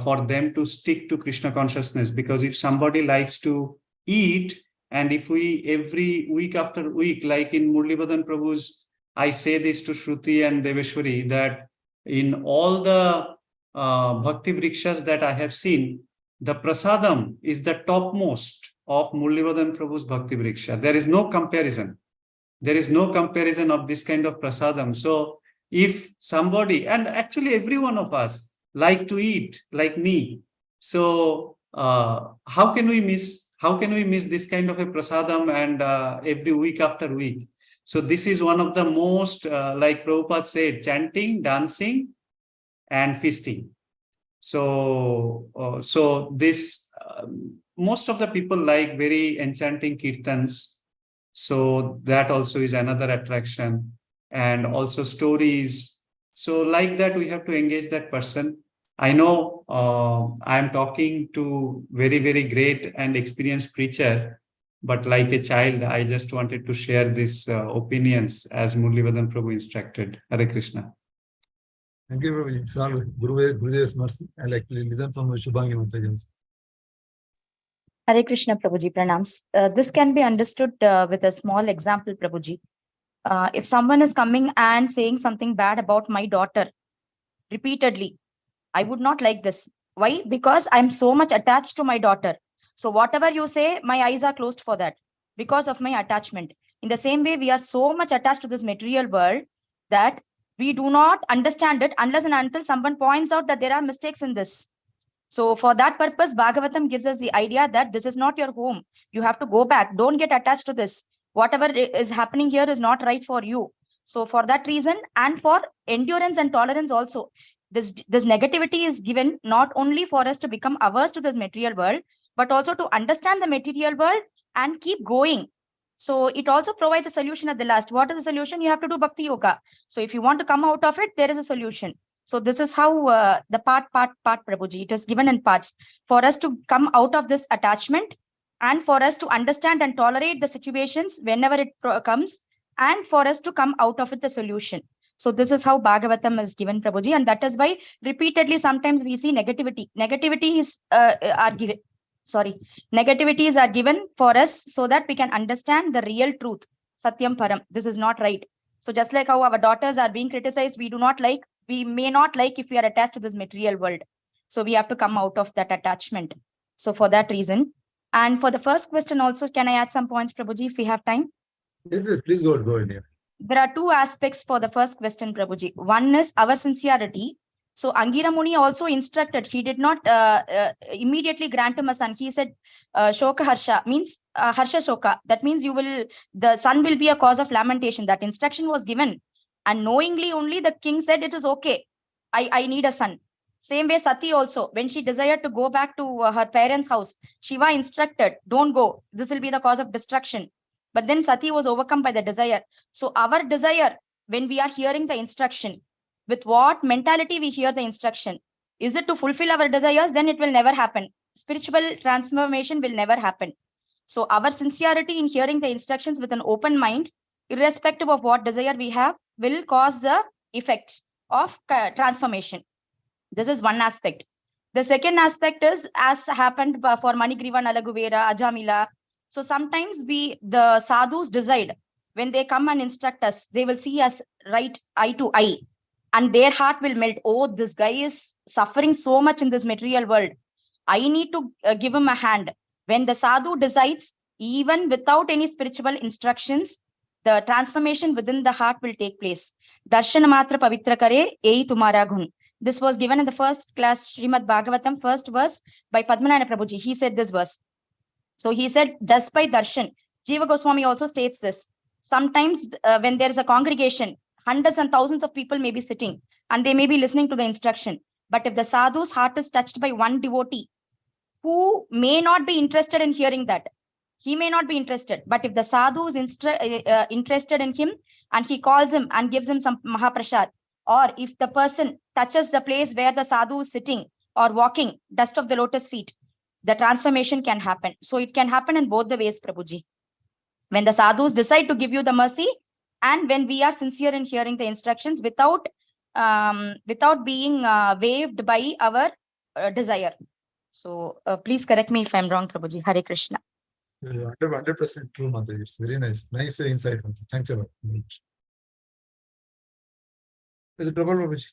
for them to stick to Krishna consciousness. Because if somebody likes to eat, and if we every week after week, like in Murlibhadan Prabhu's, I say this to Shruti and Deveshwari, that in all the Bhakti Vrikshas that I have seen, the prasadam is the topmost of Murlibhadan Prabhu's Bhakti Vriksha. There is no comparison. There is no comparison of this kind of prasadam. So if somebody, and actually every one of us like to eat, like me. So how can we miss this kind of a prasadam and every week after week? So this is one of the most, like Prabhupada said, chanting, dancing, and feasting. So, this, most of the people like very enchanting kirtans. So that also is another attraction, and also stories. So like that, we have to engage that person. I know I'm talking to very, very great and experienced preacher, but like a child, I just wanted to share these opinions as Murlibhadan Prabhu instructed. Hare Krishna. Thank you, Prabhuji. It's all Gurudev's mercy. I'll actually listen from Shubhangi Mataji's. Hare Krishna, Prabhuji, pranams. This can be understood with a small example, Prabhuji. If someone is coming and saying something bad about my daughter repeatedly, I would not like this. Why? Because I'm so much attached to my daughter. So whatever you say, my eyes are closed for that because of my attachment. In the same way, we are so much attached to this material world that we do not understand it unless and until someone points out that there are mistakes in this. So for that purpose, Bhagavatam gives us the idea that this is not your home. You have to go back. Don't get attached to this. Whatever is happening here is not right for you. So for that reason, and for endurance and tolerance also, this negativity is given not only for us to become averse to this material world, but also to understand the material world and keep going. So it also provides a solution at the last. What is the solution? You have to do bhakti yoga. So if you want to come out of it, there is a solution. So this is how the part, Prabhuji, it is given in parts for us to come out of this attachment, and for us to understand and tolerate the situations whenever it comes, and for us to come out of it the solution. So this is how Bhagavatam is given, Prabhuji, and that is why repeatedly sometimes we see negativity. Negativities are given for us so that we can understand the real truth. Satyam Param. This is not right. So just like how our daughters are being criticized, we may not like if we are attached to this material world. So we have to come out of that attachment. So for that reason. And for the first question also, can I add some points, Prabhuji, if we have time? Yes, please go ahead. Yeah. There are two aspects for the first question, Prabhuji. One is our sincerity. So Angira Muni also instructed, he did not immediately grant him a son. He said, Shoka Harsha means Harsha Shoka. That means the son will be a cause of lamentation. That instruction was given. And knowingly only the king said, it is okay. I need a son. Same way Sati also, when she desired to go back to her parents' house, Shiva instructed, don't go. This will be the cause of destruction. But then Sati was overcome by the desire. So our desire, when we are hearing the instruction, with what mentality we hear the instruction, is it to fulfill our desires? Then it will never happen. Spiritual transformation will never happen. So our sincerity in hearing the instructions with an open mind, irrespective of what desire we have, will cause the effect of transformation. This is one aspect. The second aspect is, as happened for Manigriva, Nalaguvera, Ajamila. So sometimes the sadhus decide, when they come and instruct us, they will see us right eye to eye, and their heart will melt. Oh, this guy is suffering so much in this material world. I need to give him a hand. When the sadhu decides, even without any spiritual instructions, the transformation within the heart will take place. Darshana matra pavitra kare, ei tumara gun. This was given in the first class, Srimad Bhagavatam, first verse by Padmanabha Prabhuji. He said this verse. So he said, just by darshan. Jiva Goswami also states this. Sometimes when there is a congregation, hundreds and thousands of people may be sitting and they may be listening to the instruction. But if the sadhu's heart is touched by one devotee who may not be interested in hearing that, he may not be interested. But if the sadhu is interested in him and he calls him and gives him some Mahaprasad, or if the person touches the place where the sadhu is sitting or walking, dust of the lotus feet, the transformation can happen. So it can happen in both the ways, Prabhuji. When the sadhus decide to give you the mercy, and when we are sincere in hearing the instructions without being waived by our desire. So please correct me if I'm wrong, Prabhuji. Hare Krishna. 100% true, Mataji. It's very nice. Nice insight. Thanks a lot. Is it trouble, Prabhuji?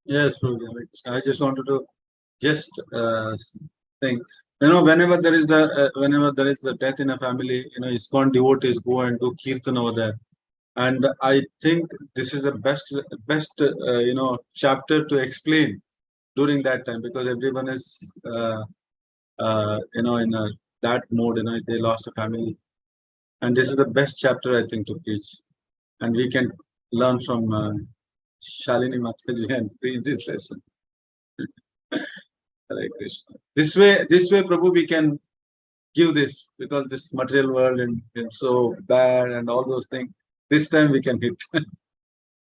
Yes, Prabhuji. I just wanted to just think, whenever there is a death in a family, ISKCON devotees go and do kirtan over there. And I think this is the best chapter to explain during that time, because everyone is in that mode. They lost a family, and this is the best chapter, I think, to preach, and we can learn from Shalini Mataji and preach this lesson. Hare Krishna. This way, Prabhu, we can give this, because this material world and so bad and all those things. This time we can hit,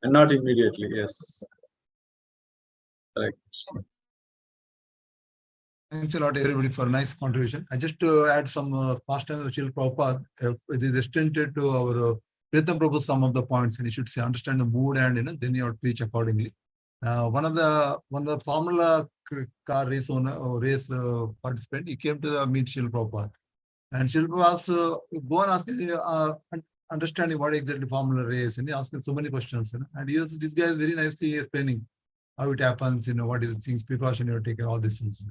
and not immediately. Yes. Hare Krishna. Thanks a lot, everybody, for a nice contribution. I just add some pastime of Srila Prabhupada. It is extended to our Pritham Prabhu, some of the points, and you should say, understand the mood, and then you have to preach accordingly. One of the Formula car race owner or race participant, he came to meet Srila Prabhupada, and Srila Prabhupada go and ask understanding what exactly Formula race, and he asked so many questions, and this guy is very nicely explaining how it happens, what is the things, precaution you have taken, all these things.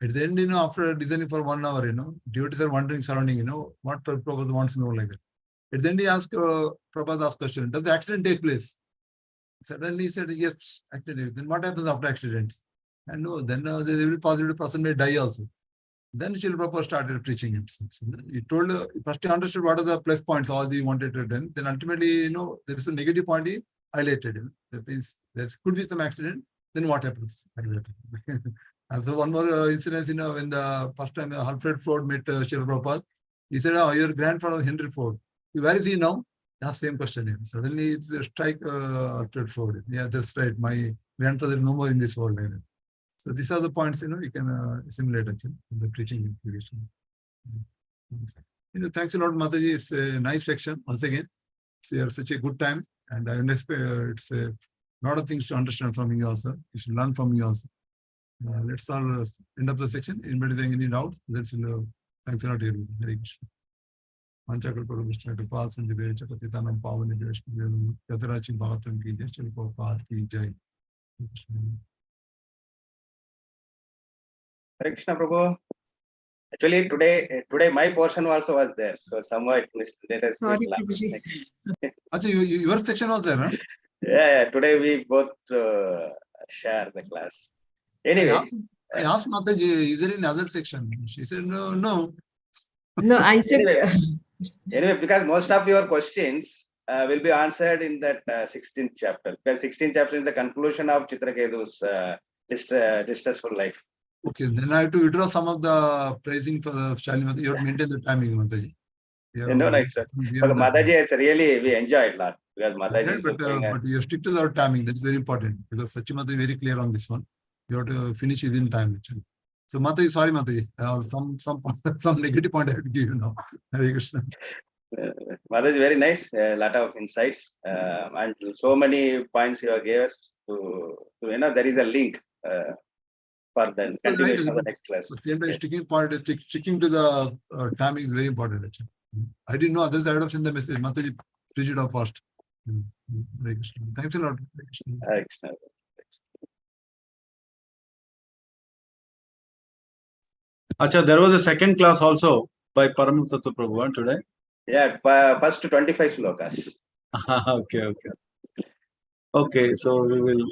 At the end, after listening for 1 hour, devotees are wondering, surrounding, what Prabhupada wants to know, like that. At the end, he asked, Prabhupada asked question, does the accident take place? Suddenly he said, yes, accident. Then what happens after accidents? And no, then there's every possible person may die also. Then Srila Prabhupada started preaching himself. He told, first he understood what are the plus points, all he wanted to do. Then ultimately, there is a negative point he highlighted. That means there could be some accident, then what happens? And so one more incident, when the first time Alfred Ford met Srila Prabhupada, he said, oh, your grandfather Henry Ford, where is he now? He asked the same question. Suddenly it strike Alfred Ford. Yeah, that's right. My grandfather is no more in this world. So these are the points, you can assimilate actually in the preaching inspiration. Thanks a lot, Mataji. It's a nice section. Once again, it's such a good time, and I expect it's a lot of things to understand from you also. You should learn from you also. Let's all end up the section. Anybody saying any doubts? Thanks a lot, everyone. Hare Krishna. Manchakal Parabhishta Kapal Sanjibhe Chakatitanam Pavani Vishnu Yatarachi Bhagatam Ki Jai Srila Prabhupada Ki Jai. Hare Krishna, Prabhu. Actually, today my portion also was there, so somewhat missed. Let us Sorry, speak Prabhuji. Actually, your section was there, huh? Yeah, today we both share the class. Anyway, I asked Mataji, is there any other section? She said, no. No, I said. Anyway, because most of your questions will be answered in that 16th chapter. Because 16th chapter is the conclusion of Chitraketu's distressful life. Okay, then I have to withdraw some of the praising for the Shalini Mataji. You have maintained the timing, Mataji. No, sir. But Mataji has really, we enjoyed a lot. Because Mataji but you stick to the timing. That's very important, because Sachimata is very clear on this one. You have to finish it in time, actually. So Mataji, sorry Mataji, some negative point I have to give you now. Hare Krishna. Mataji, very nice. A lot of insights and so many points you have gave us. There is a link for the continuation of the next class. At the same time, Yes. sticking to the timing is very important. Actually. I didn't know others. I would have seen the message. Mataji, preach it off fast. Hare Krishna. Thanks a lot. Hare Krishna. Hare Krishna. Acha, there was a second class also by Paramatattva Prabhu today. Yeah, first 25 slokas. Okay. Okay, so we will